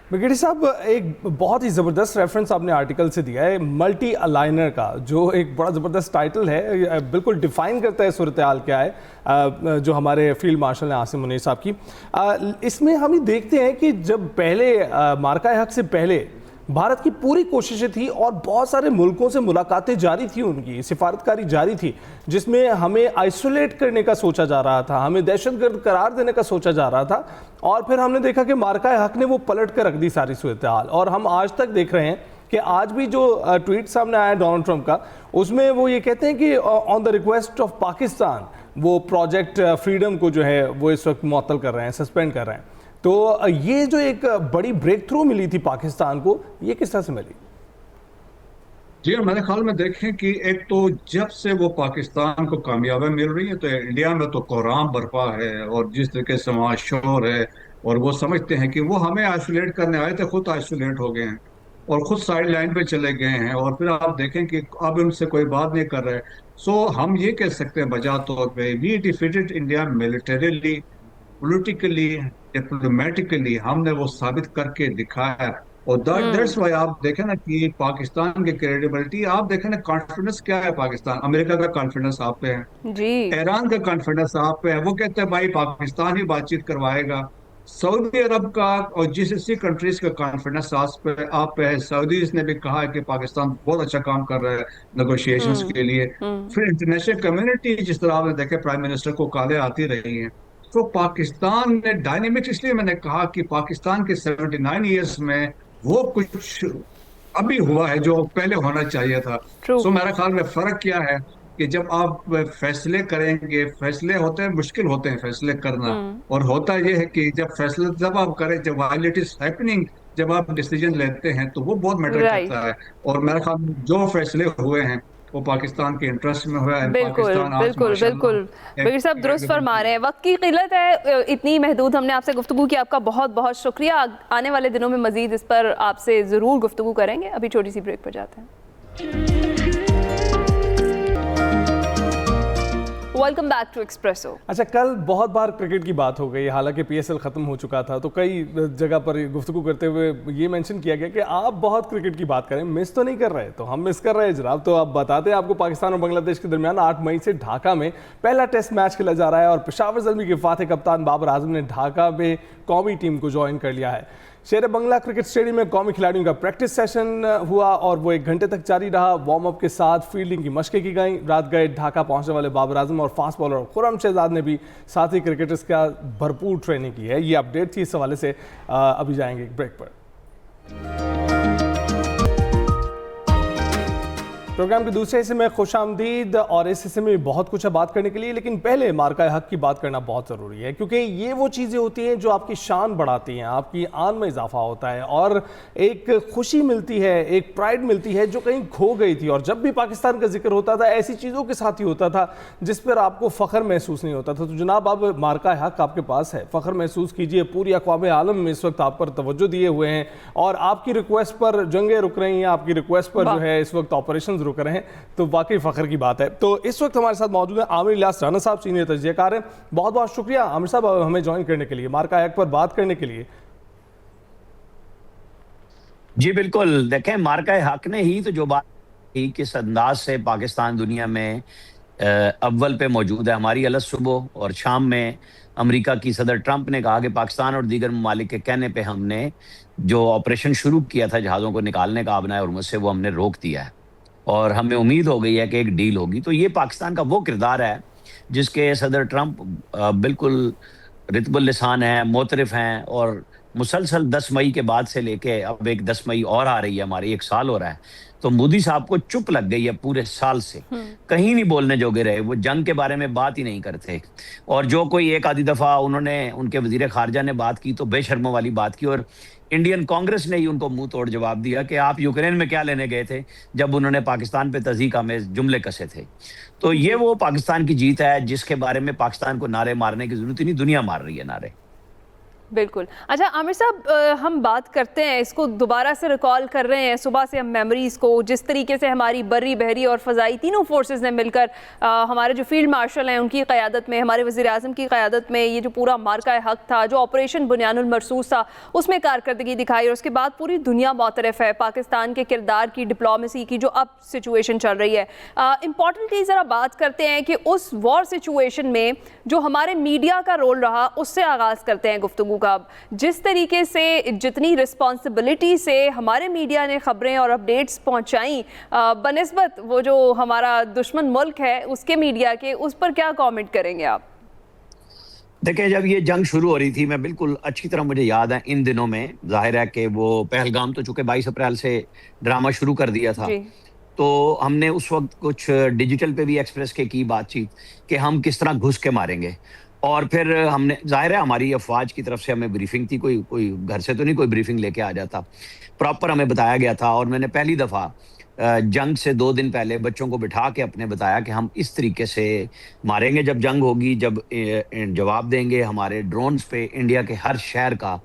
ब्रिगेडियर साहब, एक बहुत ही ज़बरदस्त रेफरेंस आपने आर्टिकल से दिया है मल्टी अलाइनर का, जो एक बड़ा ज़बरदस्त टाइटल है, बिल्कुल डिफाइन करता है सूरत हाल क्या है, जो हमारे फील्ड मार्शल हैं आसिम मुनीर साहब की। इसमें हम ये देखते हैं कि जब पहले मार्का हक से पहले भारत की पूरी कोशिशें थी और बहुत सारे मुल्कों से मुलाकातें जारी थी, उनकी सिफारतकारी जारी थी, जिसमें हमें आइसोलेट करने का सोचा जा रहा था, हमें दहशतगर्द करार देने का सोचा जा रहा था। और फिर हमने देखा कि मार्का हक ने वो पलट कर रख दी सारी सूरत हाल, और हम आज तक देख रहे हैं कि आज भी जो ट्वीट सामने आया डोनाल्ड ट्रंप का, उसमें वो ये कहते हैं कि on the request of Pakistan वो प्रोजेक्ट फ्रीडम को जो है वो इस वक्त मुअत्तल कर रहे हैं, सस्पेंड कर रहे हैं। तो ये जो एक बड़ी ब्रेक थ्रू मिली थी पाकिस्तान को, ये किस तरह से मिली? जी, मेरे ख्याल में देखें कि एक तो जब से वो पाकिस्तान को कामयाबियां मिल रही है तो इंडिया में तो कोहराम बर्पा है, और जिस तरीके से वहाँ शोर है, और वो समझते हैं कि वो हमें आइसोलेट करने आए थे, खुद आइसोलेट हो गए हैं और खुद साइड लाइन पे चले गए हैं। और फिर आप देखें कि अब उनसे कोई बात नहीं कर रहे। सो हम ये कह सकते हैं बजा तौर पे, we defeated India militarily, politically, diplomatically, हमने वो साबित करके दिखाया। और दैट्स व्हाई आप देखें ना कि पाकिस्तान की क्रेडिबिलिटी, आप देखें ना कॉन्फिडेंस क्या है पाकिस्तान, अमेरिका का कॉन्फिडेंस आप पे है, जी। ईरान का कॉन्फिडेंस आप पे है, वो कहते हैं भाई पाकिस्तान ही बातचीत करवाएगा। सऊदी अरब का और GCC कंट्रीज का कॉन्फिडेंस आप पे है। सऊदीज ने भी कहा है कि पाकिस्तान बहुत अच्छा काम कर रहा है नेगोशिएशंस के लिए। फिर इंटरनेशनल कम्युनिटी, जिस तरह आपने देखे प्राइम मिनिस्टर को काले आती रही हैं, तो पाकिस्तान ने डायनेमिक्स, इसलिए मैंने कहा कि पाकिस्तान के 79 ईयर्स में वो कुछ अभी हुआ है जो पहले होना चाहिए था। ट्रू। सो मेरा ख्याल में फर्क क्या है कि जब आप फैसले करेंगे, फैसले होते हैं, मुश्किल होते हैं फैसले करना, और होता यह है कि जब फैसले जब आप करें, जब वाइल इट इज हैपनिंग, जब आप डिसीजन लेते हैं तो वो बहुत मैटर राइट। करता है। और मेरे ख्याल में जो फैसले हुए हैं वो पाकिस्तान के इंटरेस्ट में हुआ है। बिल्कुल पाकिस्तान आज बिल्कुल बिल्कुल। माशाल्लाह बगीर साहब दुरुस्त फरमा रहे हैं, वक्त की किल्लत है, इतनी महदूद हमने आपसे गुफ्तगू की, आपका बहुत बहुत शुक्रिया। आने वाले दिनों में मजीद इस पर आपसे ज़रूर गुफ्तगू करेंगे। अभी छोटी सी ब्रेक पर जाते हैं। Welcome back to Expresso. अच्छा, कल बहुत बार क्रिकेट की बात हो गई, हालांकि पीएसएल ख़त्म हो चुका था, तो कई जगह पर गुफ्तगू करते हुए ये मेंशन किया गया कि आप बहुत क्रिकेट की बात करें, मिस तो नहीं कर रहे। तो हम मिस कर रहे हैं जनाब। तो आप बताते हैं, आपको पाकिस्तान और बांग्लादेश के दरमियान 8 मई से ढाका में पहला टेस्ट मैच खेला जा रहा है और पेशावर ज़ल्मी के फातह कप्तान बाबर आजम ने ढाका में कौमी टीम को ज्वाइन कर लिया है। शेर बंगला क्रिकेट स्टेडियम में कौमी खिलाड़ियों का प्रैक्टिस सेशन हुआ और वो 1 घंटे तक जारी रहा। वार्म अप के साथ फील्डिंग की मशकें की गई। रात गए ढाका पहुंचने वाले बाबर आजम और फास्ट बॉलर खुर्रम शहजाद ने भी साथी क्रिकेटर्स का भरपूर ट्रेनिंग की है। ये अपडेट थी इस हवाले से। अभी जाएंगे एक ब्रेक पर। प्रोग्राम के दूसरे हिस्से में खुशामदीद, और इस हिस्से में बहुत कुछ है बात करने के लिए, लेकिन पहले मार्का हक की बात करना बहुत ज़रूरी है, क्योंकि ये वो चीज़ें होती हैं जो आपकी शान बढ़ाती हैं, आपकी आन में इजाफा होता है और एक खुशी मिलती है, एक प्राइड मिलती है जो कहीं खो गई थी। और जब भी पाकिस्तान का जिक्र होता था, ऐसी चीज़ों के साथ ही होता था जिस पर आपको फ़ख्र महसूस नहीं होता था। तो जनाब, अब मार्का हक आपके पास है, फ़ख्र महसूस कीजिए। पूरी अक़वाम आलम में इस वक्त आप पर तवज्जो दिए हुए हैं और आपकी रिक्वेस्ट पर जंगें रुक रही हैं, आपकी रिक्वेस्ट पर जो है इस वक्त ऑपरेशन रुक रहे हैं, तो वाकई फ़ख्र की बात है। तो इस वक्त हमारे साथ मौजूद हैं आमिर इलियास राना साहब, सीनियर तजज़ियाकार हैं। बहुत बहुत शुक्रिया आमिर साहब हमें ज्वाइन करने के लिए, मार्का हक पर बात करने के लिए। जी बिल्कुल, देखें, मार्का हक ने ही तो जो बात की, किस अंदाज से पाकिस्तान दुनिया में अव्वल पे मौजूद है। हमारी अलग सुबह और शाम में अमेरिका की सदर ट्रंप ने कहा कि पाकिस्तान और दीगर ममालिक के कहने पे हमने जो ऑपरेशन शुरू किया था जहाज़ों को निकालने का आबनाए हुर्मुज़ से, वो हमने रोक दिया है और हमें उम्मीद हो गई है कि एक डील होगी। तो ये पाकिस्तान का वो किरदार है जिसके सदर ट्रंप बिल्कुल रितबुल लिसान हैं, मोतरफ हैं, और मुसलसल 10 मई के बाद से लेके अब एक 10 मई और आ रही है, हमारी 1 साल हो रहा है। तो मोदी साहब को चुप लग गई है पूरे साल से, कहीं नहीं बोलने जोगे रहे, वो जंग के बारे में बात ही नहीं करते। और जो कोई एक आधी दफ़ा उन्होंने, उनके वज़ीर ख़ारजा ने बात की तो बेशर्मों वाली बात की, और इंडियन कांग्रेस ने ही उनको मुंह तोड़ जवाब दिया कि आप यूक्रेन में क्या लेने गए थे, जब उन्होंने पाकिस्तान पे तज़ीक़ आमेज़ जुमले कसे थे। तो ये वो पाकिस्तान की जीत है जिसके बारे में पाकिस्तान को नारे मारने की ज़रूरत ही नहीं, दुनिया मार रही है नारे। बिल्कुल। अच्छा आमिर साहब, हम बात करते हैं, इसको दोबारा से रिकॉल कर रहे हैं सुबह से हम मेमोरीज़ को, जिस तरीके से हमारी बर्री, बहरी और फ़ज़ाई तीनों फोर्सेस ने मिलकर हमारे जो फील्ड मार्शल हैं उनकी क़यादत में, हमारे वज़ीर आज़म की क़यादत में ये जो पूरा मार्का हक था, जो ऑपरेशन बुनियानुल मरसूस था, उसमें कारकर्दगी दिखाई। और उसके बाद पूरी दुनिया मुतरफ़ है पाकिस्तान के किरदार की, डिप्लोमेसी की जो अब सिचुएशन चल रही है। इम्पॉर्टेंटली ज़रा बात करते हैं कि उस वॉर सिचुएशन में जो हमारे मीडिया का रोल रहा, उससे आगाज़ करते हैं गुफ्तगू का। जिस तरीके से, जितनी रिस्पॉन्सिबिलिटी से हमारे मीडिया ने खबरें और अपडेट्स पहुंचाई बनिस्बत वो जो हमारा दुश्मन मुल्क है उसके मीडिया के, उस पर क्या कमेंट करेंगे आप? देखिए, जब ये जंग शुरू हो रही थी, मैं बिल्कुल अच्छी तरह, मुझे याद है इन दिनों में, जाहिर है कि वो पहलगाम तो चूंकि 22 अप्रैल से ड्रामा शुरू कर दिया था, तो हमने उस वक्त कुछ डिजिटल पे भी एक्सप्रेस के की बातचीत कि हम किस तरह घुस के मारेंगे। और फिर हमने, जाहिर है हमारी अफवाज की तरफ से हमें ब्रीफिंग थी, कोई घर से तो नहीं कोई ब्रीफिंग लेके आ जाता, प्रॉपर हमें बताया गया था। और मैंने पहली दफ़ा जंग से 2 दिन पहले बच्चों को बिठा के अपने बताया कि हम इस तरीके से मारेंगे जब जंग होगी, जब जवाब देंगे हमारे ड्रोन्स पे, इंडिया के हर शहर का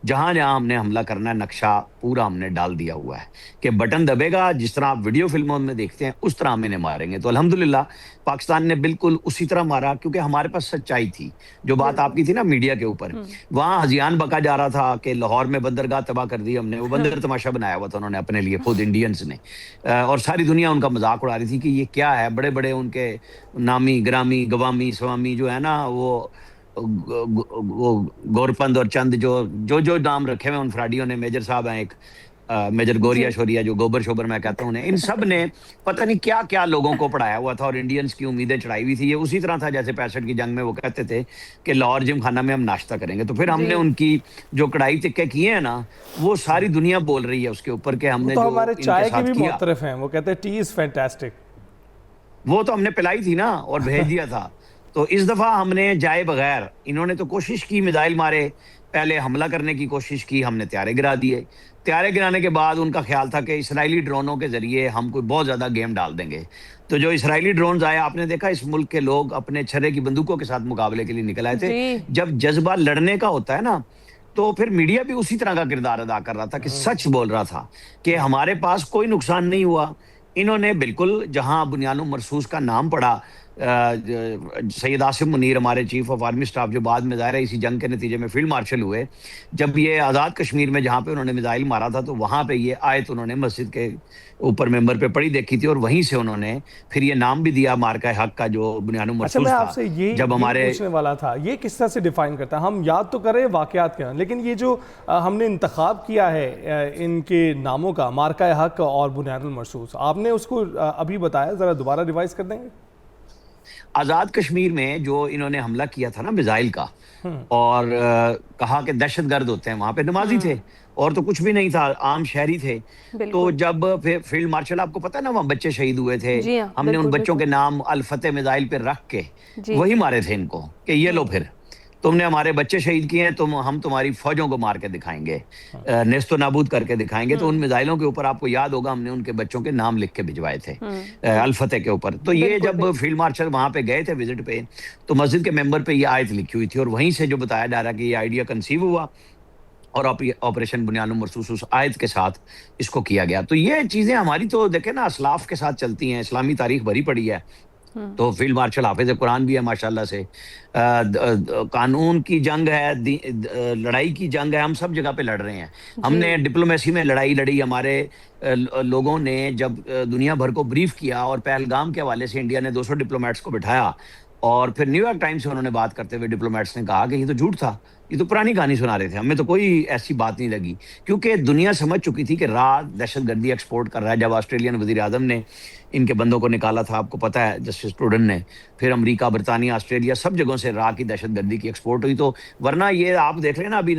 जहाँ जहाँ हमने हमला करना है, नक्शा पूरा हमने डाल दिया हुआ है कि बटन दबेगा, जिस तरह आप वीडियो फिल्मों में देखते हैं उस तरह हम इन्हें मारेंगे। तो अल्हम्दुलिल्लाह पाकिस्तान ने बिल्कुल उसी तरह मारा, क्योंकि हमारे पास सच्चाई थी। जो बात आपकी थी ना मीडिया के ऊपर, वहाँ हजियान बका जा रहा था कि लाहौर में बंदरगाह तबाह कर दी हमने, वो बंदर तमाशा बनाया हुआ था उन्होंने अपने लिए, खुद इंडियंस ने, और सारी दुनिया उनका मजाक उड़ा रही थी कि ये क्या है। बड़े बड़े उनके नामी ग्रामी गवामी स्वामी जो है ना, वो गौरपंद और चंद जो नाम रखे हुए उन फ्राडियों ने, मेजर साहब हैं एक, मेजर गोरिया शोरिया, जो गोबर शोबर मैं कहता हूँ उन्हें, इन सब ने पता नहीं क्या क्या लोगों को पढ़ाया हुआ था और इंडियंस की उम्मीदें चढ़ाई हुई थी। ये उसी तरह था जैसे 65 की जंग में वो कहते थे कि लाहौर जिम खाना में हम नाश्ता करेंगे। तो फिर हमने उनकी जो कढ़ाई टिक्के किए हैं ना, वो सारी दुनिया बोल रही है उसके ऊपर कि हमने तो जो हमारे इनके चाय के साथ भी किया। मुख्तलिफ हैं, वो कहते हैं टी इज़ फैंटास्टिक। वो तो हमने पिलाई थी ना और भेज दिया था। तो इस दफा हमने जाए बगैर, इन्होंने तो कोशिश की मिसाइल मारे, पहले हमला करने की कोशिश की, हमने त्यारे गिरा दिए। त्यारे गिराने के बाद उनका ख्याल था कि इसराइली ड्रोनों के जरिए हम कोई बहुत ज्यादा गेम डाल देंगे। तो जो इसराइली ड्रोन आए, आपने देखा इस मुल्क के लोग अपने छर्रे की बंदूकों के साथ मुकाबले के लिए निकल आए थे। जब जज्बा लड़ने का होता है ना, तो फिर मीडिया भी उसी तरह का किरदार अदा कर रहा था कि सच बोल रहा था कि हमारे पास कोई नुकसान नहीं हुआ। इन्होंने बिल्कुल जहां बुनियानुल मरसूस का नाम पड़ा, सैयद आसिम मुनीर हमारे चीफ ऑफ आर्मी स्टाफ, जो बाद में ज़ाहिर है इसी जंग के नतीजे में फील्ड मार्शल हुए, जब ये आज़ाद कश्मीर में जहाँ पे उन्होंने मिसाइल मारा था, तो वहाँ पे ये आयत उन्होंने मस्जिद के ऊपर मेंबर पे पड़ी देखी थी, और वहीं से उन्होंने फिर ये नाम भी दिया मार्का हक का, जो बुनियानुल मरसूस अच्छा, मैं था। आपसे ये जब हमारे पूछने वाला था, ये किस तरह से डिफाइन करता है? हम याद तो कर रहे हैं वाकयात के, लेकिन ये जो हमने इंतखाब किया है इनके नामों का, मार्का हक और बुनियानुल मरसूस, आपने उसको अभी बताया, ज़रा दोबारा रिवाइज कर देंगे? आज़ाद कश्मीर में जो इन्होंने हमला किया था ना मिसाइल का, और कहा कि दहशतगर्द होते हैं, वहां पे नमाजी थे और तो कुछ भी नहीं था, आम शहरी थे। तो जब फील्ड मार्शल, आपको पता है ना, वहाँ बच्चे शहीद हुए थे, हमने उन बच्चों के नाम अल फतेह मिसाइल पे रख के वही मारे थे इनको कि ये लो, फिर तुमने हमारे बच्चे शहीद किए हैं, हम तुम्हारी फौजों को मार के दिखाएंगे, नेस्तो नाबूद करके दिखाएंगे। तो उन मिसाइलों के ऊपर आपको याद होगा हमने उनके बच्चों के नाम लिख के भिजवाए थे अल फतेह के ऊपर। तो ये जब फील्ड मार्शल वहां पे गए थे विजिट पे, तो मस्जिद के मेंबर पे ये आयत लिखी हुई थी, और वहीं से जो बताया जा रहा है कि ये आइडिया कंसीव हुआ और ऑपरेशन बुनियानुल मरसूस उस आयत के साथ इसको किया गया। तो ये चीजें हमारी तो देखे ना असलाफ के साथ चलती हैं, इस्लामी तारीख भरी पड़ी है। तो फील्ड मार्शल हाफिज कुरान भी है माशाल्लाह से, कानून की जंग है, लड़ाई की जंग है, हम सब जगह पे लड़ रहे हैं। हमने डिप्लोमेसी में लड़ाई लड़ी, हमारे लोगों ने जब दुनिया भर को ब्रीफ किया, और पहलगाम के हवाले से इंडिया ने 200 डिप्लोमेट्स को बिठाया, और फिर न्यूयॉर्क टाइम्स से उन्होंने बात करते हुए डिप्लोमेट्स ने कहा कि ये तो झूठ था, ये तो पुरानी कहानी सुना रहे थे, हमें तो कोई ऐसी बात नहीं लगी, क्योंकि दुनिया समझ चुकी थी कि रात दहशतगर्दी एक्सपोर्ट कर रहा है। जब ऑस्ट्रेलियन वजीर आजम ने इनके बंदों को निकाला था, आपको पता है, जस्टिस ट्रूडन ने, फिर अमेरिका, बरतानिया, ऑस्ट्रेलिया, सब जगहों से राह की दहशतगर्दी की एक्सपोर्ट हुई। तो वरना ये आप देख रहे हैं ना, अभी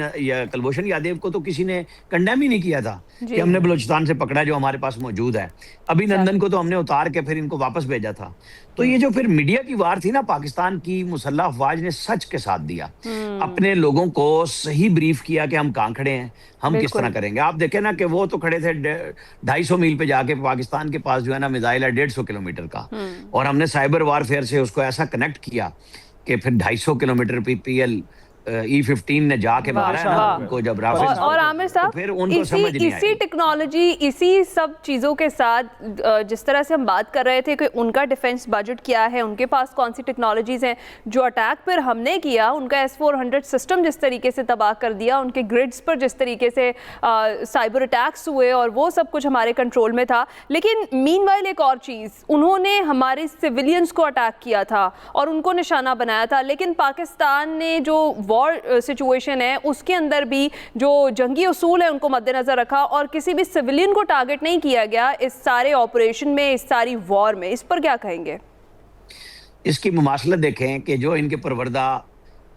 कुलभूषण यादव को तो किसी ने कंडेम ही नहीं किया था कि हमने बलूचिस्तान से पकड़ा जो हमारे पास मौजूद है। अभिनंदन को तो हमने उतार के फिर इनको वापस भेजा था। तो ये जो फिर मीडिया की वार थी ना, पाकिस्तान की मुसल्लह अफवाज ने सच के साथ दिया, अपने लोगों को सही ब्रीफ किया कि हम कहाँ खड़े हैं, हम किस तरह करेंगे। आप देखें ना कि वो तो खड़े थे 250 मील पे जाके, पाकिस्तान के पास जो है ना मिसाइल है 150 किलोमीटर का, और हमने साइबर वारफेयर से उसको ऐसा कनेक्ट किया कि फिर 250 किलोमीटर PPL E-15 ने जाके मारा है ना उनको, जब राफेल। और आमिर साहब, फिर उनको समझ नहीं आई। इसी टेक्नोलॉजी, इसी सब चीज़ों के साथ जिस तरह से हम बात कर रहे थे कि उनका डिफेंस बजट क्या है, उनके पास कौन सी टेक्नोलॉजीज़ हैं, जो अटैक पर हमने किया, उनका S-400 सिस्टम जिस तरीके से तबाह कर दिया, उनके ग्रिड्स पर जिस तरीके से साइबर अटैक्स हुए, और वो सब कुछ हमारे कंट्रोल में था। लेकिन मीनवाइल एक और चीज़, उन्होंने हमारे सिविलियंस को अटैक किया था और उनको निशाना बनाया था। लेकिन पाकिस्तान ने जो वॉर सिचुएशन है उसके अंदर भी जो जंगी उसूल है उनको मद्देनजर रखा, और किसी भी सिविलियन को टारगेट नहीं किया गया इस सारे ऑपरेशन में, इस सारी वॉर में। इस पर क्या कहेंगे? इसकी मुमासलत देखें कि जो इनके परवरदा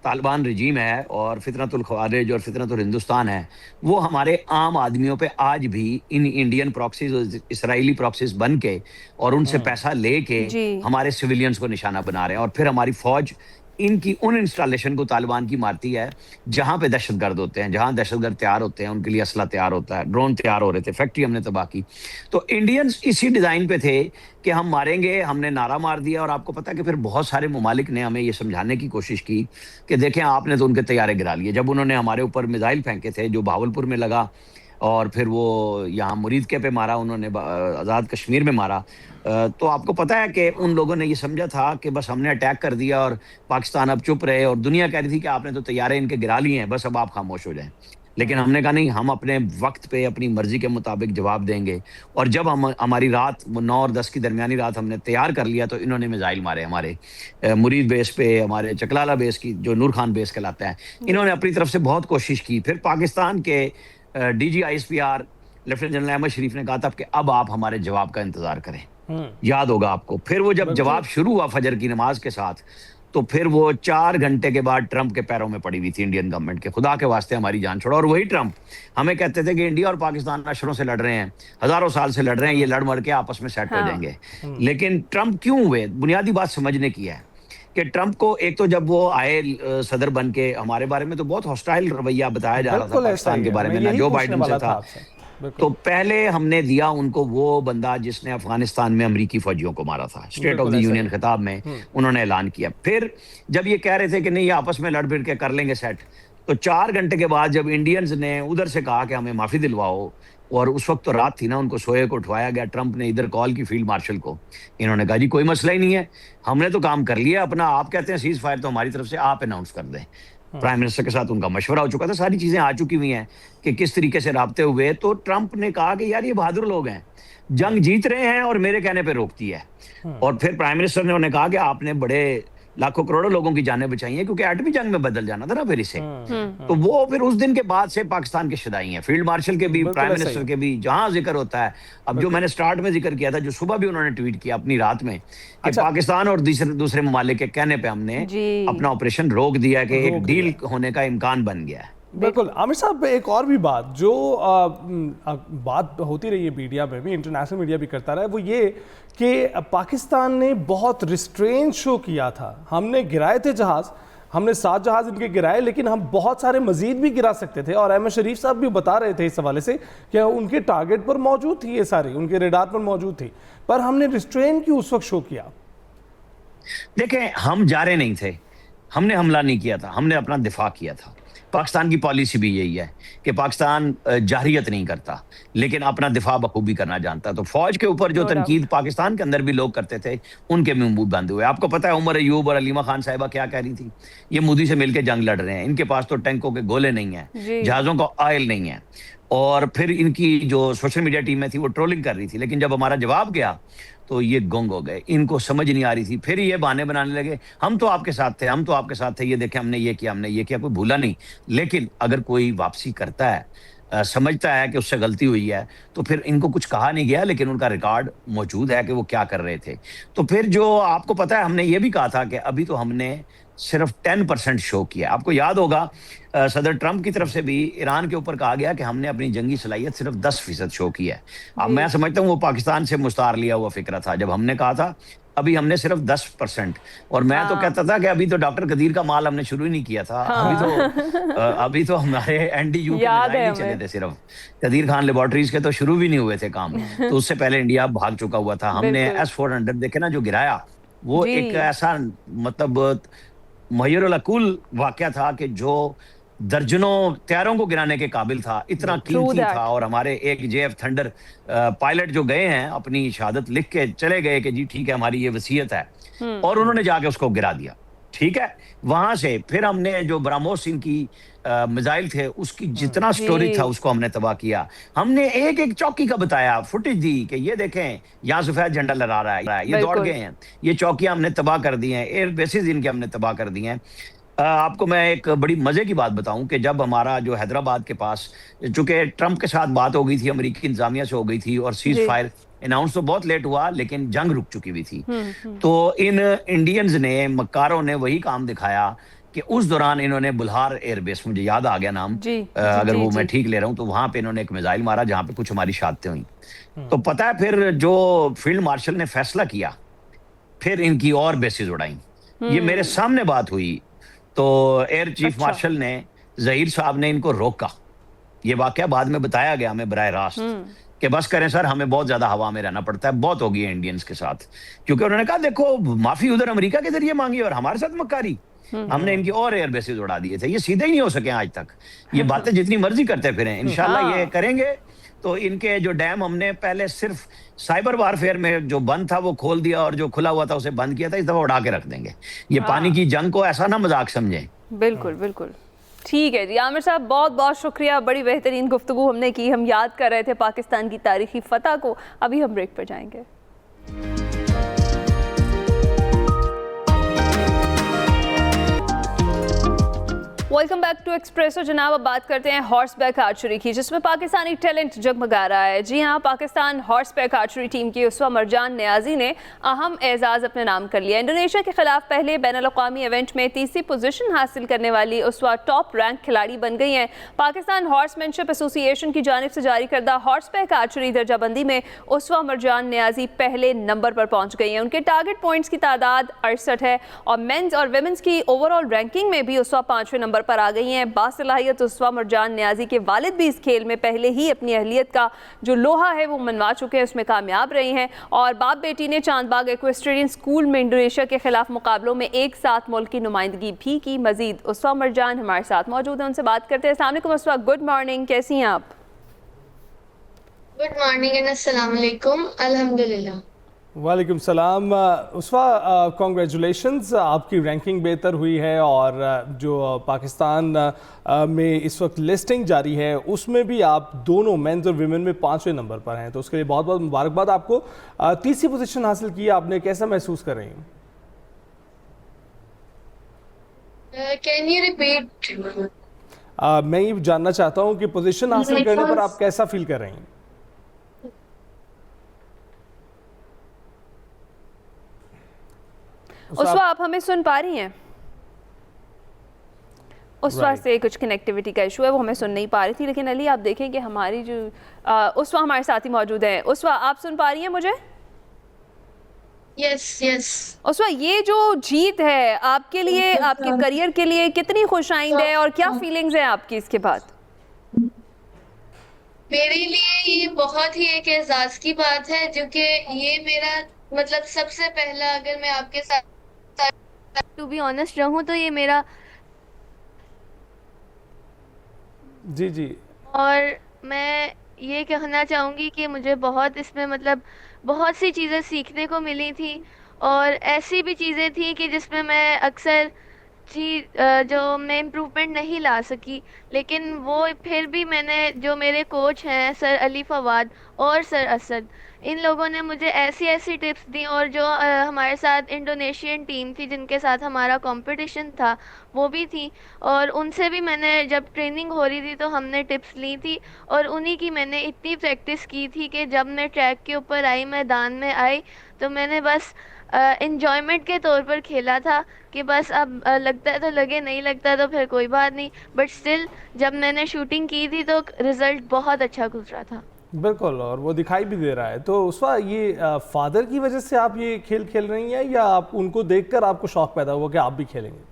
तालिबान रजीम है और फितरतुल ख्वारिज और फितरतुल हिंदुस्तान है, वो हमारे आम आदमियों पे आज भी इन इंडियन प्रॉक्सीज और इसराइली प्रॉक्सीज बन के और उनसे पैसा लेके हमारे सिविलियंस को निशाना बना रहे हैं। और फिर हमारी फौज इनकी उन इंस्टॉलेशन को तालिबान की मारती है जहां पे दहशतगर्द होते हैं, जहां दहशतगर्द तैयार होते हैं, उनके लिए असला तैयार होता है, ड्रोन तैयार हो रहे थे, फैक्ट्री हमने तबाह की। तो इंडियंस इसी डिजाइन पे थे कि हम मारेंगे, हमने नारा मार दिया। और आपको पता है कि फिर बहुत सारे ममालिक ने हमें ये समझाने की कोशिश की कि देखें आपने तो उनके तैयारे गिरा लिए। जब उन्होंने हमारे ऊपर मिसाइल फेंके थे, जो भावलपुर में लगा और फिर वो यहाँ मुरीद के पे मारा, उन्होंने आज़ाद कश्मीर में मारा, तो आपको पता है कि उन लोगों ने ये समझा था कि बस हमने अटैक कर दिया और पाकिस्तान अब चुप रहे, और दुनिया कह रही थी कि आपने तो तैयारे इनके गिरा लिए हैं, बस अब आप खामोश हो जाएं। लेकिन हमने कहा नहीं, हम अपने वक्त पे अपनी मर्जी के मुताबिक जवाब देंगे। और जब हमारी रात 9 और 10 की दरमियानी रात हमने तैयार कर लिया, तो इन्होंने मिसाइल मारे हमारे मुरीद बेस पे, हमारे चकलाला बेस की जो नूर खान बेस कहलाता है। इन्होंने अपनी तरफ से बहुत कोशिश की। फिर पाकिस्तान के DG ISPR lieutenant general Ahmed Sharif ने कहा था कि अब आप हमारे जवाब का इंतजार करें, याद होगा आपको। फिर वो जब जवाब शुरू हुआ फजर की नमाज के साथ, तो फिर वो 4 घंटे के बाद ट्रंप के पैरों में पड़ी हुई थी इंडियन गवर्नमेंट के, खुदा के वास्ते हमारी जान छोड़ो। और वही ट्रंप हमें कहते थे कि इंडिया और पाकिस्तान अशरों से लड़ रहे हैं, हजारों साल से लड़ रहे हैं, ये लड़ मड़ के आपस में सेट हो जाएंगे। लेकिन ट्रंप क्यों हुए, बुनियादी बात समझने की है कि ट्रंप को एक तो जब वो आए सदर बन के, हमारे बारे में तो बहुत हॉस्टाइल रवैया बताया जा रहा था पाकिस्तान के बारे में, ना जो बाइडेन से था। तो पहले हमने दिया उनको वो बंदा जिसने अफगानिस्तान में अमेरिकी फौजियों को मारा था, स्टेट ऑफ द यूनियन खिताब में उन्होंने ऐलान किया। फिर जब ये कह रहे थे कि नहीं ये आपस में लड़ भिड़ के कर लेंगे सेट, तो 4 घंटे के बाद जब इंडियंस ने उधर से कहा कि हमें माफी दिलवाओ, और उस वक्त तो रात थी ना, उनको सोए को उठवाया गया, ट्रंप ने इधर कॉल की फील्ड मार्शल को, इन्होंने कहा जी कोई मसला ही नहीं है, हमने तो काम कर लिया अपना, आप कहते हैं सीज फायर तो हमारी तरफ से आप अनाउंस कर दें। प्राइम मिनिस्टर के साथ उनका मशवरा हो चुका था, सारी चीजें आ चुकी हुई हैं कि किस तरीके से राब्ते हुए। तो ट्रंप ने कहा कि यार ये बहादुर लोग हैं, जंग जीत रहे हैं और मेरे कहने पे रोकती है। और फिर प्राइम मिनिस्टर ने उन्हें कहा कि आपने बड़े लाखों करोड़ों लोगों की जानें बचाई हैं, क्योंकि एटमी जंग में बदल जाना था ना फिर इसे। तो वो फिर उस दिन के बाद से पाकिस्तान के शदाई हैं, फील्ड मार्शल के भी, प्राइम मिनिस्टर के भी, जहां जिक्र होता है। अब जो मैंने स्टार्ट में जिक्र किया था, जो सुबह भी उन्होंने ट्वीट किया अपनी रात में, कि पाकिस्तान और दूसरे ममालिक के कहने पे हमने अपना ऑपरेशन रोक दिया, कि एक डील होने का इम्कान बन गया है। बिल्कुल। आमिर साहब, एक और भी बात जो बात होती रही है मीडिया में भी, इंटरनेशनल मीडिया भी करता रहा है, वो ये कि पाकिस्तान ने बहुत रिस्ट्रेन शो किया था। हमने गिराए थे जहाज़, हमने 7 जहाज़ इनके गिराए, लेकिन हम बहुत सारे मजीद भी गिरा सकते थे। और अहमद शरीफ साहब भी बता रहे थे इस हवाले से कि उनके टारगेट पर मौजूद थी, ये सारी उनके रेडार पर मौजूद थी, पर हमने रिस्ट्रेन क्यों उस वक्त शो किया? देखें, हम जा रहे नहीं थे, हमने हमला नहीं किया था, हमने अपना दिफा किया था। पाकिस्तान की पॉलिसी भी यही है कि पाकिस्तान जाहिरियत नहीं करता, लेकिन अपना दिफा बखूबी करना जानता। तो फौज के ऊपर जो तनकीद पाकिस्तान के अंदर भी लोग करते थे, उनके मुंह मुंह बंद हुए। आपको पता है उमर अयूब और अलीमा खान साहिबा क्या कह रही थी, ये मोदी से मिलकर जंग लड़ रहे हैं, इनके पास तो टैंकों के गोले नहीं है, जहाजों का ऑयल नहीं है। और फिर इनकी जो सोशल मीडिया टीम में थी वो ट्रोलिंग कर रही थी, लेकिन जब हमारा जवाब गया तो ये गुंग हो गए, इनको समझ नहीं आ रही थी। फिर ये बहाने बनाने लगे, हम तो आपके साथ थे, हम तो आपके साथ थे, ये देखें हमने ये किया, हमने ये किया, कोई भूला नहीं। लेकिन अगर कोई वापसी करता है, समझता है कि उससे गलती हुई है, तो फिर इनको कुछ कहा नहीं गया, लेकिन उनका रिकॉर्ड मौजूद है कि वो क्या कर रहे थे। तो फिर जो आपको पता है, हमने ये भी कहा था कि अभी तो हमने सिर्फ 10% शो किया। आपको याद होगा सदर ट्रंप की तरफ से भी ईरान के ऊपर कहा गया कि हमने अपनी जंगी सलाहियत सिर्फ 10% शो की है। अब मैं समझता हूँ वो पाकिस्तान से मुस्तार लिया हुआ फिक्रा था, जब हमने कहा था अभी हमने सिर्फ 10%। और मैं तो कहता था कि अभी तो डॉक्टर कदीर का माल हमने शुरू ही नहीं किया था। अभी तो हमारे NDU के मिसाइल चले थे सिर्फ, कदीर खान लेबोरेटरीज के तो शुरू भी नहीं हुए थे काम। तो उससे पहले इंडिया भाग चुका हुआ था। हमने S-400 देखे ना जो गिराया, वो एक ऐसा मतलब मुहैयरुल अकुल वाकया था कि जो दर्जनों तैयारों को गिराने के काबिल था, इतना कीमती था। और हमारे एक JF थंडर पायलट जो गए हैं, अपनी शहादत लिख के चले गए कि जी ठीक है हमारी ये वसीयत है, और उन्होंने जाके उसको गिरा दिया। ठीक है, वहां से फिर हमने जो ब्राह्मोस इनकी मिसाइल थे, उसकी जितना स्टोरी था उसको हमने तबाह किया। हमने एक एक चौकी का बताया, फुटेज दी कि ये देखें यहाँ सफेद झंडा लहरा रहा है, ये दौड़ गए हैं, ये चौकियां हमने तबाह कर दी हैं, एयर बेसिस इनके हमने तबाह कर दिए हैं। आपको मैं एक बड़ी मजे की बात बताऊं कि जब हमारा जो हैदराबाद के पास, चूंकि ट्रंप के साथ बात हो गई थी, अमेरिकी इंतजामिया से हो गई थी, और सीज फायर अनाउंस तो बहुत लेट हुआ, लेकिन जंग रुक चुकी हुई थी। तो इन इंडियंस ने, मक्कारों ने वही काम दिखाया कि उस दौरान इन्होंने बुल्हार एयरबेस, मुझे याद आ गया नाम, अगर वो मैं ठीक ले रहा हूं, तो वहां पे इन्होंने एक मिसाइल मारा जहां पे कुछ हमारी शहादतें हुई। तो पता है फिर जो फील्ड मार्शल ने फैसला किया, फिर इनकी और बेसिस उड़ाई। ये मेरे सामने बात हुई, तो एयर चीफ मार्शल ने, जहीर साहब ने इनको रोका। ये वाकया बाद में बताया गया हमें बराह रास्त कि बस करें सर, हमें बहुत ज्यादा हवा में रहना पड़ता है, बहुत हो गई है इंडियंस के साथ। क्योंकि उन्होंने कहा देखो माफी उधर अमेरिका के जरिए मांगी और हमारे साथ मक्कारी, हमने इनकी और एयर बेसिस उड़ा दिए थे। ये सीधे ही नहीं हो सके आज तक, ये बातें जितनी मर्जी करते फिरें, इंशाल्लाह ये करेंगे। तो इनके जो डैम हमने पहले सिर्फ साइबर वारफेयर में जो बंद था वो खोल दिया, और जो खुला हुआ था उसे बंद किया था, इस दफा उड़ा के रख देंगे। ये पानी की जंग को ऐसा ना मजाक समझें। बिल्कुल बिल्कुल ठीक है जी। आमिर साहब बहुत बहुत शुक्रिया, बड़ी बेहतरीन गुफ्तगू हमने की। हम याद कर रहे थे पाकिस्तान की तारीखी फतह को। अभी हम ब्रेक पर जाएंगे। Welcome back to Expresso. जनाब, अब बात करते हैं हॉर्स बैक आर्चरी की, जिसमें पाकिस्तानी टैलेंट जगमगा रहा है। जी हाँ, Pakistan horse back archery team की उसवा मरजान नियाजी ने अहम एजाज़ अपने नाम कर लिया। इंडोनेशिया के खिलाफ पहले बैनुल-अक़वामी इवेंट में तीसरी पोजीशन हासिल करने वाली उसवा टॉप रैंक खिलाड़ी बन गई हैं। पाकिस्तान हॉर्समैनशिप एसोसिएशन की जानिब से जारी करदा हॉर्स बैक आर्चरी दर्जाबंदी में उसवा मरजान नियाजी पहले नंबर पर पहुँच गई हैं। उनके टारगेट पॉइंट्स की तादाद 68 है और मेंस और वेमेंस की ओवरऑल रैंकिंग में भी उसवा 5वें नंबर पर आ गई हैं। बासलाहियत उसवा मरजान नियाजी के वालिद भी इस खेल में पहले ही अपनी अहलियत का जो लोहा है वो मनवा चुके हैं, उसमें कामयाब रही हैं और बाप बेटी ने चांदबाग इक्वेस्ट्रियन स्कूल में इंडोनेशिया के खिलाफ मुकाबलों में एक साथ मुल्क की नुमाइंदगी भी की। मजीद उसवा मरजान हमारे साथ मौजूद है, उनसे बात करते हैं। अस्सलाम वालेकुम उसवा, गुड मॉर्निंग, कैसी हैं आप? गुड मॉर्निंग एंड अस्सलाम वालेकुम। अल्हम्दुलिल्लाह। वालेकुम सलाम। उसवा, कॉन्ग्रेचुलेशंस, आपकी रैंकिंग बेहतर हुई है और जो पाकिस्तान में इस वक्त लिस्टिंग जारी है उसमें भी आप दोनों मेंस और विमेन में 5वें नंबर पर हैं, तो उसके लिए बहुत बहुत मुबारकबाद आपको। तीसरी पोजीशन हासिल की आपने, कैसा महसूस कर रही हैं? Can you repeat? मैं ये जानना चाहता हूँ कि पोजीशन हासिल करने पर आप कैसा फील कर रही हैं? उसवा, आप हमें सुन पा रही हैं? उसवा से कुछ कनेक्टिविटी का इशू है, वो हमें सुन नहीं पा रही थी। लेकिन अली, आप देखें कि हमारी जो उसवा हमारे साथ ही मौजूद है। उसवा, आप सुन पा रही हैं मुझे? Yes yes. उसवा, ये जो जीत है आपके लिए, आपके करियर के लिए कितनी खुशाइंद है और क्या फीलिंग्स है आपकी इसके बाद? मेरे लिए ये बहुत ही एक एजाज की बात है, जो कि ये मेरा मतलब सबसे पहला, अगर मैं आपके साथ टू बी ऑनेस्ट रहूं तो ये मेरा, जी जी। और मैं ये कहना चाहूँगी कि मुझे बहुत इसमें मतलब बहुत सी चीज़ें सीखने को मिली थी और ऐसी भी चीज़ें थी कि जिसमें मैं अक्सर जो मैं इम्प्रूवमेंट नहीं ला सकी, लेकिन वो फिर भी मैंने, जो मेरे कोच हैं सर अली फवाद और सर असद, इन लोगों ने मुझे ऐसी ऐसी टिप्स दी, और जो हमारे साथ इंडोनेशियन टीम थी जिनके साथ हमारा कंपटीशन था वो भी थी, और उनसे भी मैंने जब ट्रेनिंग हो रही थी तो हमने टिप्स ली थी और उन्हीं की मैंने इतनी प्रैक्टिस की थी कि जब मैं ट्रैक के ऊपर आई, मैदान में आई, तो मैंने बस एन्जॉयमेंट के तौर पर खेला था कि बस अब लगता है तो लगे, नहीं लगता तो फिर कोई बात नहीं, बट स्टिल जब मैंने शूटिंग की थी तो रिज़ल्ट बहुत अच्छा गुजरा था। बिल्कुल, और वो दिखाई भी दे रहा है। तो उसवा, ये फादर की वजह से आप ये खेल खेल रही हैं या आप उनको देखकर आपको शौक पैदा हुआ कि आप भी खेलेंगे?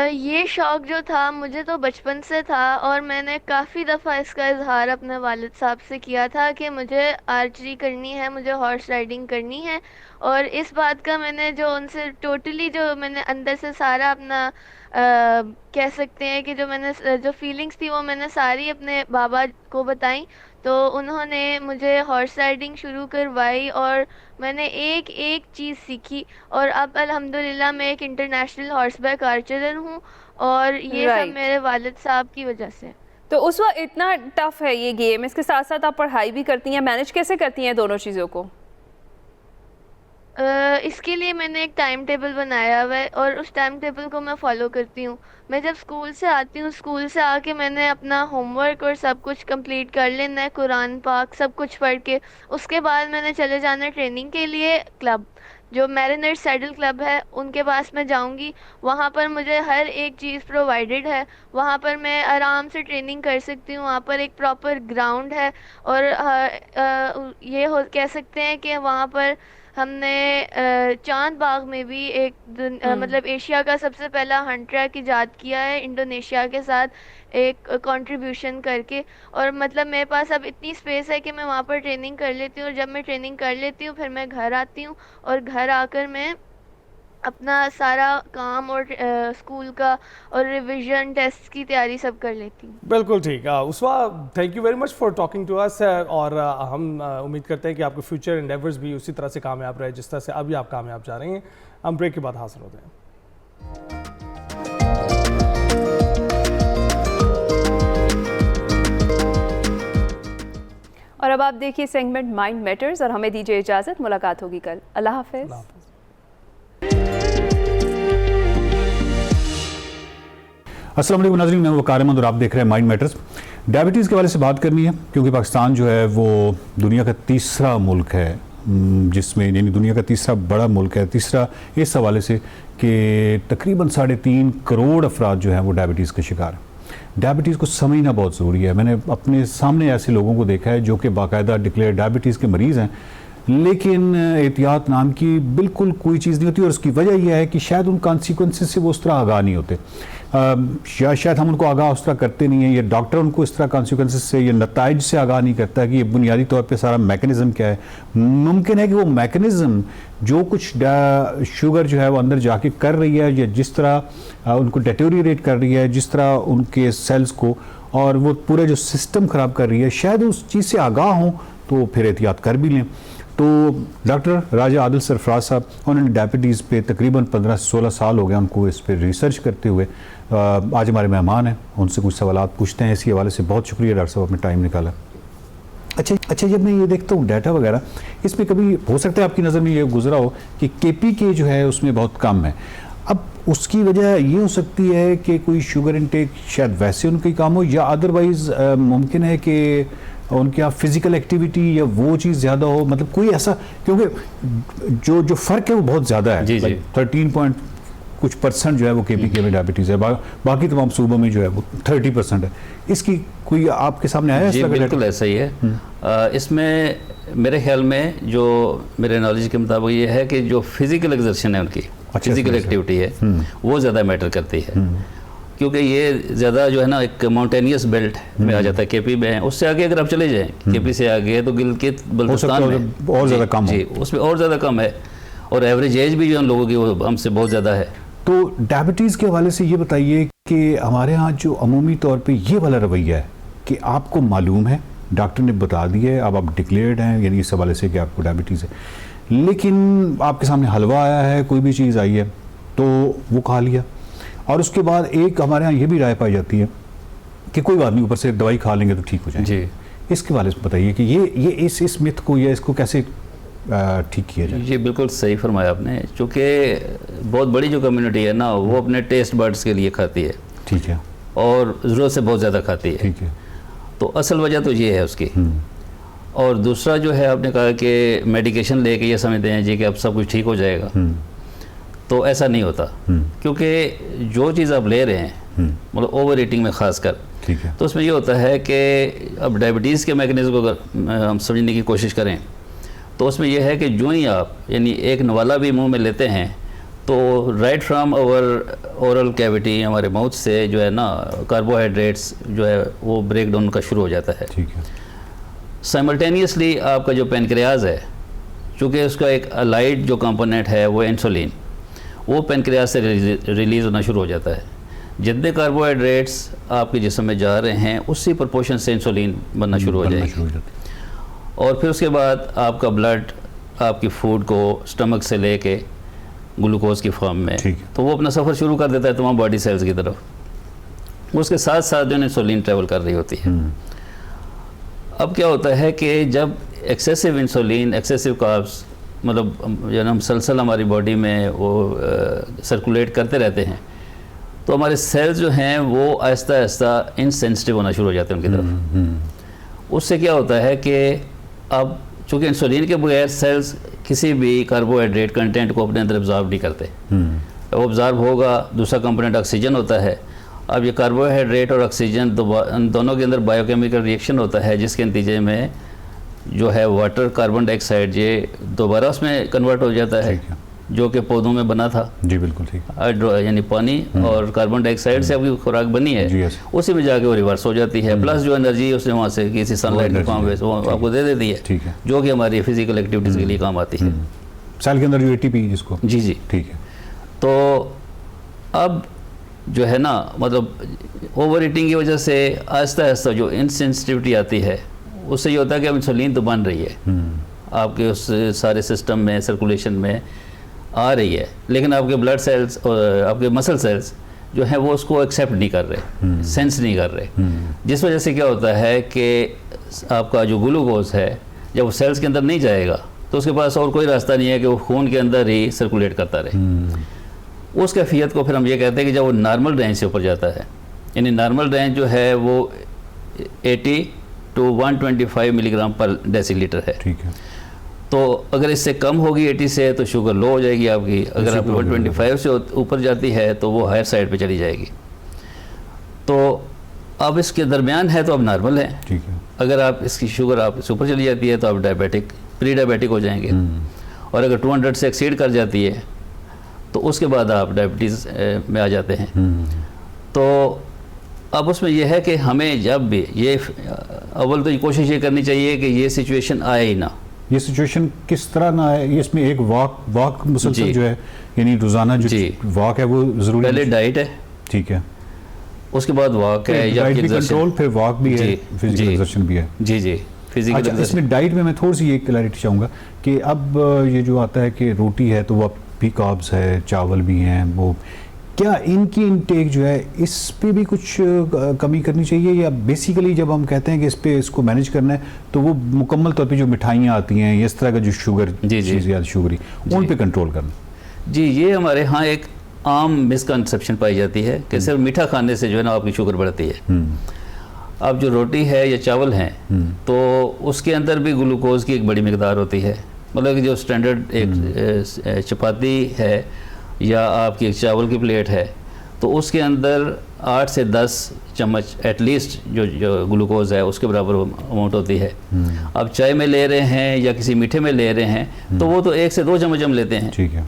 ये शौक़ जो था मुझे तो बचपन से था, और मैंने काफ़ी दफ़ा इसका इजहार अपने वालिद साहब से किया था कि मुझे आर्चरी करनी है, मुझे हॉर्स राइडिंग करनी है, और इस बात का मैंने जो उनसे टोटली, जो मैंने अंदर से सारा अपना कह सकते हैं कि जो मैंने जो फीलिंग्स थी वो मैंने सारी अपने बाबा को बताई, तो उन्होंने मुझे हॉर्स राइडिंग शुरू करवाई और मैंने एक एक चीज़ सीखी, और अब अल्हम्दुलिल्लाह मैं एक इंटरनेशनल हॉर्स बैक आर्चर हूँ, और ये सब मेरे वालिद साहब की वजह से। तो उस वक्त इतना टफ है ये गेम, इसके साथ साथ आप पढ़ाई भी करती हैं, मैनेज कैसे करती हैं दोनों चीज़ों को? इसके लिए मैंने एक टाइम टेबल बनाया हुआ है और उस टाइम टेबल को मैं फॉलो करती हूँ। मैं जब स्कूल से आती हूँ, स्कूल से आके मैंने अपना होमवर्क और सब कुछ कंप्लीट कर लेना है, कुरान पाक सब कुछ पढ़ के। उसके बाद मैंने चले जाना है ट्रेनिंग के लिए क्लब, जो मैरिनर सैडल क्लब है उनके पास मैं जाऊंगी। वहाँ पर मुझे हर एक चीज़ प्रोवाइडेड है, वहाँ पर मैं आराम से ट्रेनिंग कर सकती हूँ। वहाँ पर एक प्रॉपर ग्राउंड है, और ये कह सकते हैं कि वहाँ पर हमने चांद बाग में भी एक मतलब एशिया का सबसे पहला हंट ट्रैक इजाद किया है इंडोनेशिया के साथ एक कंट्रीब्यूशन करके, और मतलब मेरे पास अब इतनी स्पेस है कि मैं वहाँ पर ट्रेनिंग कर लेती हूँ, और जब मैं ट्रेनिंग कर लेती हूँ फिर मैं घर आती हूँ, और घर आकर मैं अपना सारा काम और स्कूल का और रिवीजन टेस्ट की तैयारी सब कर लेती हूँ। बिल्कुल ठीक। Uswa, thank you very much for talking to us, और हम उम्मीद करते हैं कि आपके फ्यूचर एंडेवर्स भी उसी तरह से कामयाब रहे जिस तरह से अभी आप कामयाब जा रही हैं। हम ब्रेक के बाद हाजिर होते हैं। और अब आप देखिए सेगमेंट माइंड मैटर्स, और हमें दीजिए इजाज़त, मुलाकात होगी कल। अल्लाह हाफ़िज़। अस्सलाम वालेकुम नाज़रीन, मैं वक़ार अहमद और आप देख रहे हैं माइंड मैटर्स। डायबिटीज़ के हवाले से बात करनी है क्योंकि पाकिस्तान जो है वो दुनिया का तीसरा मुल्क है जिसमें, यानी दुनिया का तीसरा बड़ा मुल्क है। तीसरा इस हवाले से कि तकरीबन 3.5 करोड़ अफराद जो हैं वो डायबिटीज़ के शिकार हैं। डायबिटीज़ को समझना बहुत ज़रूरी है। मैंने अपने सामने ऐसे लोगों को देखा है जो कि बाकायदा डिक्लेयर डायबिटीज़ के मरीज़ हैं, लेकिन एहतियात नाम की बिल्कुल कोई चीज़ नहीं होती। और उसकी वजह यह है कि शायद उन कॉन्सिक्वेंसेस से वो उस तरह आगाह नहीं होते, या शायद हम उनको आगाह उस तरह करते नहीं हैं, या डॉक्टर उनको इस तरह कॉन्सिक्वेंसेस से या नताइज से आगाह नहीं करता कि ये बुनियादी तौर पे सारा मैकेनिज़्म क्या है। मुमकिन है कि वो मैकेनिज़्म जो कुछ शुगर जो है वो अंदर जाके कर रही है, या जिस तरह उनको डेटोरिएट कर रही है, जिस तरह उनके सेल्स को, और वो पूरे जो सिस्टम ख़राब कर रही है, शायद उस चीज़ से आगाह हों तो फिर एहतियात कर भी लें। तो डॉक्टर राजा आदिल सरफराज साहब, उन्होंने डायबिटीज़ पे तकरीबन 15 से 16 साल हो गए उनको इस पर रिसर्च करते हुए। आज हमारे मेहमान हैं, उनसे कुछ सवाल पूछते हैं इसी हवाले से। बहुत शुक्रिया डॉक्टर साहब, अपने टाइम निकाला। अच्छा, जब मैं ये देखता हूँ डाटा वगैरह, इसमें कभी हो सकता है आपकी नज़र में ये गुजरा हो कि KPK जो है उसमें बहुत कम है। अब उसकी वजह ये हो सकती है कि कोई शुगर इंटेक शायद वैसे उनकी कम हो, या अदरवाइज़ मुमकिन है कि उनके यहाँ फिजिकल एक्टिविटी या वो चीज़ ज़्यादा हो, मतलब कोई ऐसा, क्योंकि जो फ़र्क है वो बहुत ज़्यादा है। जी, 13% जो है वो KPK में डायबिटीज़ है, बाकी तमाम सूबों में जो है वो 30% है। इसकी कोई आपके सामने आया है? जी बिल्कुल ऐसा ही है। इसमें मेरे ख्याल में जो मेरे नॉलेज के मुताबिक ये है कि जो फिज़िकल एक्सर्शन है उनकी, फिज़िकल एक्टिविटी है वो ज़्यादा मैटर करती है, क्योंकि ये ज़्यादा जो है ना एक माउंटेनियस बेल्ट में आ जाता है। KP में है, उससे आगे अगर आप चले जाएँ, KP से आगे तो गिलगित बल्तिस्तान में और ज़्यादा कम जी, उसमें और ज़्यादा कम है, और एवरेज एज भी जो उन लोगों की वो हमसे बहुत ज़्यादा है। तो डायबिटीज़ के हवाले से ये बताइए कि हमारे यहाँ जो अमूमी तौर पे ये वाला रवैया है कि आपको मालूम है, डॉक्टर ने बता दिया है, अब आप डिक्लेयर्ड हैं, यानी इस हवाले से कि आपको डायबिटीज़ है, लेकिन आपके सामने हलवा आया है, कोई भी चीज़ आई है तो वो खा लिया, और उसके बाद एक हमारे यहाँ ये भी राय पाई जाती है कि कोई बात नहीं, ऊपर से दवाई खा लेंगे तो ठीक हो जाएंगे। जी, इसके बारे में बताइए कि ये इस मिथ को या इसको कैसे ठीक किया जाए। जी बिल्कुल सही फरमाया आपने, चूँकि बहुत बड़ी जो कम्युनिटी है ना वो अपने टेस्ट बर्ड्स के लिए खाती है, ठीक है, और ज़रूरत से बहुत ज़्यादा खाती है, ठीक है। तो असल वजह तो ये है उसकी। और दूसरा जो है, आपने कहा कि मेडिकेशन लेके ये समझते हैं जी कि अब सब कुछ ठीक हो जाएगा, तो ऐसा नहीं होता, क्योंकि जो चीज़ आप ले रहे हैं, मतलब ओवर ईटिंग में ख़ास कर, ठीक है, तो उसमें ये होता है कि अब डायबिटीज़ के मैकेनिज़्म को अगर हम समझने की कोशिश करें तो उसमें यह है कि जो ही आप यानी एक नवाला भी मुंह में लेते हैं तो right from our oral cavity, हमारे माउथ से जो है ना कार्बोहाइड्रेट्स जो है वो ब्रेक डाउन का शुरू हो जाता है। ठीक है। साइमल्टेनियसली आपका जो पेनक्रियाज है, चूँकि उसका एक अलाइड जो कंपोनेंट है वो इंसुलिन, वो पेनक्रियाज से रिलीज़ होना शुरू हो जाता है। जितने कार्बोहाइड्रेट्स आपके जिस्म में जा रहे हैं उसी प्रोपोर्शन से इंसुलिन बनना शुरू हो जाएगी, और फिर उसके बाद आपका ब्लड आपकी फूड को स्टमक से लेके ग्लूकोज की फॉर्म में, तो वो अपना सफ़र शुरू कर देता है तमाम बॉडी सेल्स की तरफ। उसके साथ साथ जो इंसुलिन ट्रेवल कर रही होती है। अब क्या होता है कि जब एक्सेसिव इंसुलिन, एक्सेसिव कार्ब्स, मतलब जो हम सलसल हमारी बॉडी में वो सर्कुलेट करते रहते हैं, तो हमारे सेल्स जो हैं वो आहिस्ता आहिस्ता इनसेंसिटिव होना शुरू हो जाते हैं उनकी तरफ। उससे क्या होता है कि अब चूँकि इंसुलिन के बगैर सेल्स किसी भी कार्बोहाइड्रेट कंटेंट को अपने अंदर ऑब्जॉर्व नहीं करते, वो ऑब्जॉर्व होगा, दूसरा कंपोनेंट ऑक्सीजन होता है। अब ये कार्बोहाइड्रेट और ऑक्सीजन दोनों के अंदर बायोकेमिकल रिएक्शन होता है, जिसके नतीजे में जो है वाटर, कार्बन डाइऑक्साइड ये दोबारा उसमें कन्वर्ट हो जाता है, जो कि पौधों में बना था। जी बिल्कुल ठीक। यानी पानी और कार्बन डाइऑक्साइड से आपकी खुराक बनी है, उसी में जाके वो रिवर्स हो जाती है, प्लस जो एनर्जी उसने वहाँ से किसी सनलाइट के फॉर्म में वो आपको दे देती है, ठीक है, जो कि हमारी फिजिकल एक्टिविटीज़ के लिए काम आती है। सेल के अंदर जो ATP जिसको, जी जी ठीक है। तो अब जो है ना, मतलब ओवर ईटिंग की वजह से आहिस्ता आहिस्ता जो इनसेंसिटिविटी आती है, उससे ये होता है कि अब इंसुलिन तो बन रही है, आपके उस सारे सिस्टम में, सर्कुलेशन में आ रही है, लेकिन आपके ब्लड सेल्स और आपके मसल सेल्स जो है वो उसको एक्सेप्ट नहीं कर रहे, सेंस नहीं कर रहे, जिस वजह से क्या होता है कि आपका जो ग्लूकोज है जब वो सेल्स के अंदर नहीं जाएगा तो उसके पास और कोई रास्ता नहीं है कि वो खून के अंदर ही सर्कुलेट करता रहे। उस कैफियत को फिर हम ये कहते हैं कि जब वो नॉर्मल रेंज से ऊपर जाता है, यानी नॉर्मल रेंज जो है वो 80 to 125 मिलीग्राम पर डेसीलीटर है। ठीक है। तो अगर इससे कम होगी 80 से तो शुगर लो हो जाएगी आपकी, अगर आप 125 से ऊपर जाती है तो वो हायर साइड पे चली जाएगी। तो अब इसके दरमियान है तो अब नॉर्मल है। ठीक है। अगर आप इसकी शुगर आप इससे ऊपर चली जाती है तो आप डायबिटिक, प्री डायबिटिक हो जाएंगे। और अगर 200 से एक्सीड कर जाती है तो उसके बाद आप डायबिटीज़ में आ जाते हैं। तो अब उसमें यह है कि हमें जब भी ये अव्वल तो ये कोशिश ये करनी चाहिए कि ये सिचुएशन आए ही ना। ये सिचुएशन किस तरह ना है, ये इसमें एक वॉक मुसलसल जो है, यानी रोजाना जो वॉक है वो जरूरी। पहले डाइट है, ठीक है, उसके बाद वॉक है या डाइट भी कंट्रोल, फिर वॉक भी है, फिजिकल एक्सरसाइज भी है। जी जी, फिजिकल। अच्छा, इसमें डाइट में मैं थोड़ी सी ये क्लैरिटी चाहूँगा कि अब ये जो आता है कि रोटी है तो वो भी कार्ब्स है, चावल भी हैं, वो क्या इनकी इनटेक जो है इस पे भी कुछ कमी करनी चाहिए, या बेसिकली जब हम कहते हैं कि इस पे इसको मैनेज करना है तो वो मुकम्मल तौर पे जो मिठाइयाँ आती हैं, इस तरह का जो शुगर चीज़ ज़्यादा शुगरी, उन पे कंट्रोल करना? जी, ये हमारे यहाँ एक आम मिसकंसेप्शन पाई जाती है कि सिर्फ मीठा खाने से जो है ना आपकी शुगर बढ़ती है। अब जो रोटी है या चावल हैं तो उसके अंदर भी ग्लूकोज की एक बड़ी मिकदार होती है। मतलब कि जो स्टैंडर्ड एक चपाती है या आपकी एक चावल की प्लेट है तो उसके अंदर 8 से 10 चम्मच एटलीस्ट जो ग्लूकोज है उसके बराबर अमाउंट होती है। अब चाय में ले रहे हैं या किसी मीठे में ले रहे हैं तो वो तो 1 से 2 चम्मच हम लेते हैं। ठीक है।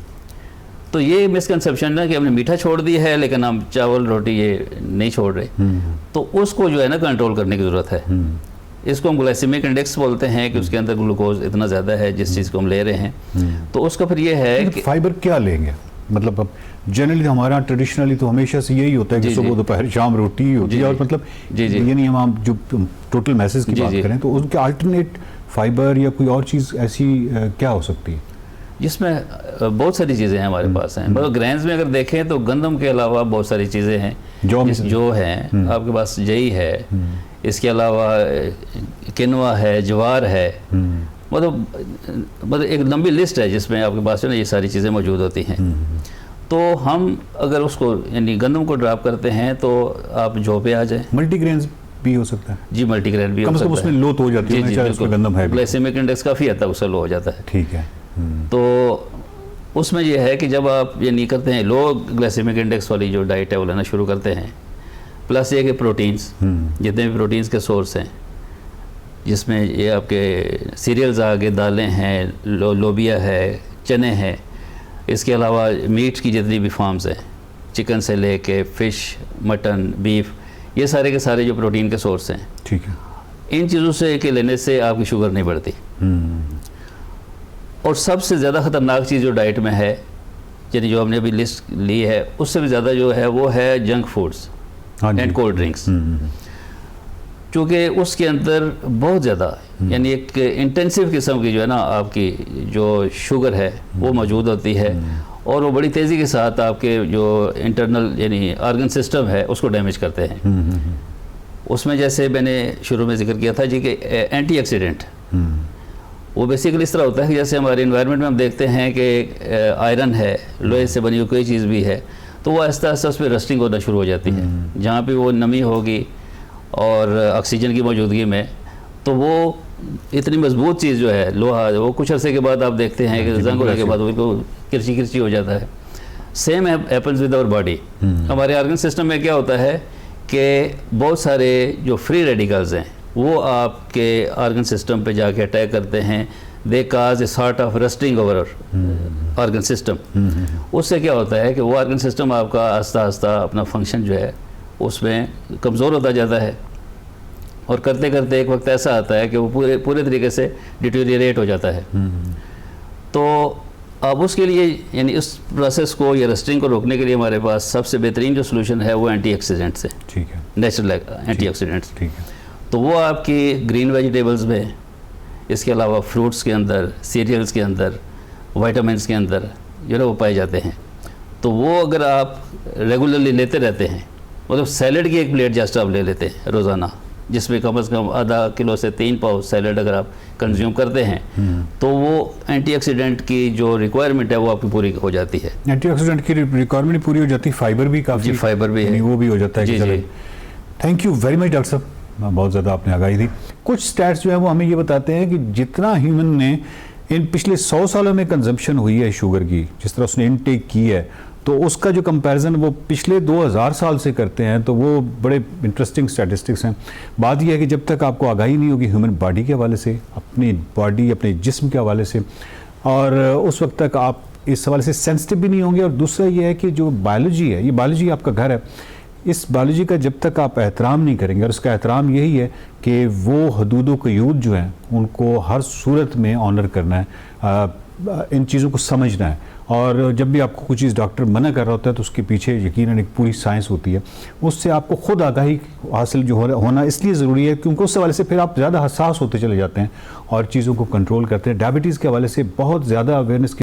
तो ये मिसकंसेप्शन है कि हमने मीठा छोड़ दिया है लेकिन हम चावल रोटी ये नहीं छोड़ रहे। तो उसको जो है ना कंट्रोल करने की ज़रूरत है। इसको हम ग्लाइसेमिक इंडेक्स बोलते हैं कि उसके अंदर ग्लूकोज इतना ज़्यादा है जिस चीज़ को हम ले रहे हैं। तो उसका फिर ये है कि फाइबर क्या लेंगे, मतलब अब जनरली हमारा ट्रेडिशनली तो हमेशा से यही होता है कि सुबह दोपहर शाम रोटी होती है, और मतलब यानी हम जो टोटल मैसेज की बात करें तो उनके अल्टरनेट फाइबर या कोई और चीज़ ऐसी क्या हो सकती है? जिसमें बहुत सारी चीज़ें हैं हमारे पास हैं। मतलब ग्रेन्स में अगर देखें तो गंदम के अलावा बहुत सारी चीज़ें हैं जो हैं आपके पास, जई है, इसके अलावा किनवा है, ज्वार है, मतलब एक लंबी लिस्ट है जिसमें आपके पास जो है ना ये सारी चीज़ें मौजूद होती हैं। तो हम अगर उसको यानी गंदम को ड्रॉप करते हैं तो आप जौ पे आ जाए। मल्टीग्रेन्स भी हो सकता है? जी, मल्टीग्रेन भी हो सकता है। उसमें लो तो हो जाती है, चाहे उसमें गंदम है, ग्लाइसेमिक इंडेक्स काफ़ी हद तक उससे लो हो जाता है। ठीक है। तो उसमें यह है कि जब आप ये नहीं करते हैं, लो ग्लाइसेमिक इंडेक्स वाली जो डाइट है वो लेना शुरू करते हैं, प्लस ये कि प्रोटीन्स, जितने भी प्रोटीन्स के सोर्स हैं जिसमें ये आपके सीरियल्स आ गए, दालें हैं, लोबिया है, चने हैं, इसके अलावा मीट की जितनी भी फार्म्स हैं, चिकन से लेके फ़िश, मटन, बीफ, ये सारे के सारे जो प्रोटीन के सोर्स हैं, ठीक है, इन चीज़ों से के लेने से आपकी शुगर नहीं बढ़ती। और सबसे ज़्यादा ख़तरनाक चीज़ जो डाइट में है, यानी जो हमने अभी लिस्ट ली है, उससे भी ज़्यादा जो है वो है junk foods and cold drinks. क्योंकि उसके अंदर बहुत ज़्यादा यानी एक इंटेंसिव किस्म की जो है ना आपकी जो शुगर है वो मौजूद होती है, और वो बड़ी तेज़ी के साथ आपके जो इंटरनल यानी ऑर्गन सिस्टम है उसको डैमेज करते हैं। उसमें जैसे मैंने शुरू में जिक्र किया था जी कि एंटीऑक्सीडेंट, वो बेसिकली इस तरह होता है कि जैसे हमारे इन्वायरमेंट में हम देखते हैं कि आयरन है, लोहे से बनी हुई कोई चीज़ भी है, तो वो आहिस्ता आहिस्ता उस पर रस्टिंग होना शुरू हो जाती है। जहाँ पे वो नमी होगी और ऑक्सीजन की मौजूदगी में, तो वो इतनी मजबूत चीज़ जो है लोहा, वो कुछ अरसे के बाद आप देखते हैं कि जंग होने के बाद वो किरची किरची हो जाता है। Same happens with our body. हमारे ऑर्गन सिस्टम में क्या होता है कि बहुत सारे जो फ्री रेडिकल्स हैं वो आपके ऑर्गन सिस्टम पे जाके अटैक करते हैं। They cause a sort of rusting over organ system. उससे क्या होता है कि वो ऑर्गन सिस्टम आपका आस्ता आस्ता अपना फंक्शन जो है उसमें कमज़ोर होता जाता है, और करते करते एक वक्त ऐसा आता है कि वो पूरे तरीके से डिटेरियोरेट हो जाता है। तो अब उसके लिए यानी इस प्रोसेस को या रस्टिंग को रोकने के लिए हमारे पास सबसे बेहतरीन जो सोल्यूशन है वो एंटीऑक्सीडेंट्स है। ठीक है, नेचुरल एंटीऑक्सीडेंट्स। ठीक है। तो वो आपकी ग्रीन वेजिटेबल्स में, इसके अलावा फ्रूट्स के अंदर, सीरियल्स के अंदर, विटामिन्स के अंदर जो है वो पाए जाते हैं। तो वो अगर आप रेगुलरली लेते रहते हैं, मतलब सैलड की एक प्लेट जस्ट आप ले लेते हैं रोज़ाना, जिसमें कम से कम आधा किलो से 3 पाउच सैलड अगर आप कंज्यूम करते हैं, तो वो एंटीऑक्सीडेंट की जो रिक्वायरमेंट है वो आपकी पूरी हो जाती है। एंटीऑक्सीडेंट की रिक्वायरमेंट पूरी हो जाती है। फाइबर भी काफ़ी, फाइबर भी है, वो भी हो जाता है। जी जी। Thank you very much doctor साहब, बहुत ज़्यादा आपने आगाही दी। कुछ स्टैट्स जो है वो हमें ये बताते हैं कि जितना ह्यूमन ने इन पिछले 100 सालों में कंजम्पशन हुई है शुगर की, जिस तरह उसने इनटेक की है, तो उसका जो कंपैरिजन वो पिछले 2000 साल से करते हैं, तो वो बड़े इंटरेस्टिंग स्टैटिस्टिक्स हैं। बात यह है कि जब तक आपको आगाही नहीं होगी ह्यूमन बॉडी के हवाले से, अपनी बॉडी अपने जिस्म के हवाले से, और उस वक्त तक आप इस हवाले से सेंसिटिव भी नहीं होंगे। और दूसरा ये है कि जो बायोलॉजी है, ये बायोलॉजी आपका घर है, इस बायोलॉजी का जब तक आप एहतराम नहीं करेंगे, और उसका एहतराम यही है कि वो हदूद क़यूद जो हैं उनको हर सूरत में ऑनर करना है, इन चीज़ों को समझना है। और जब भी आपको कुछ चीज़ डॉक्टर मना कर रहा होता है तो उसके पीछे यकीनन एक पूरी साइंस होती है, उससे आपको खुद आगाही हासिल जो होना इसलिए ज़रूरी है क्योंकि उस हवाले से फिर आप ज़्यादा हसास होते चले जाते हैं और चीज़ों को कंट्रोल करते हैं। डायबिटीज़ के हवाले से बहुत ज़्यादा अवेयरनेस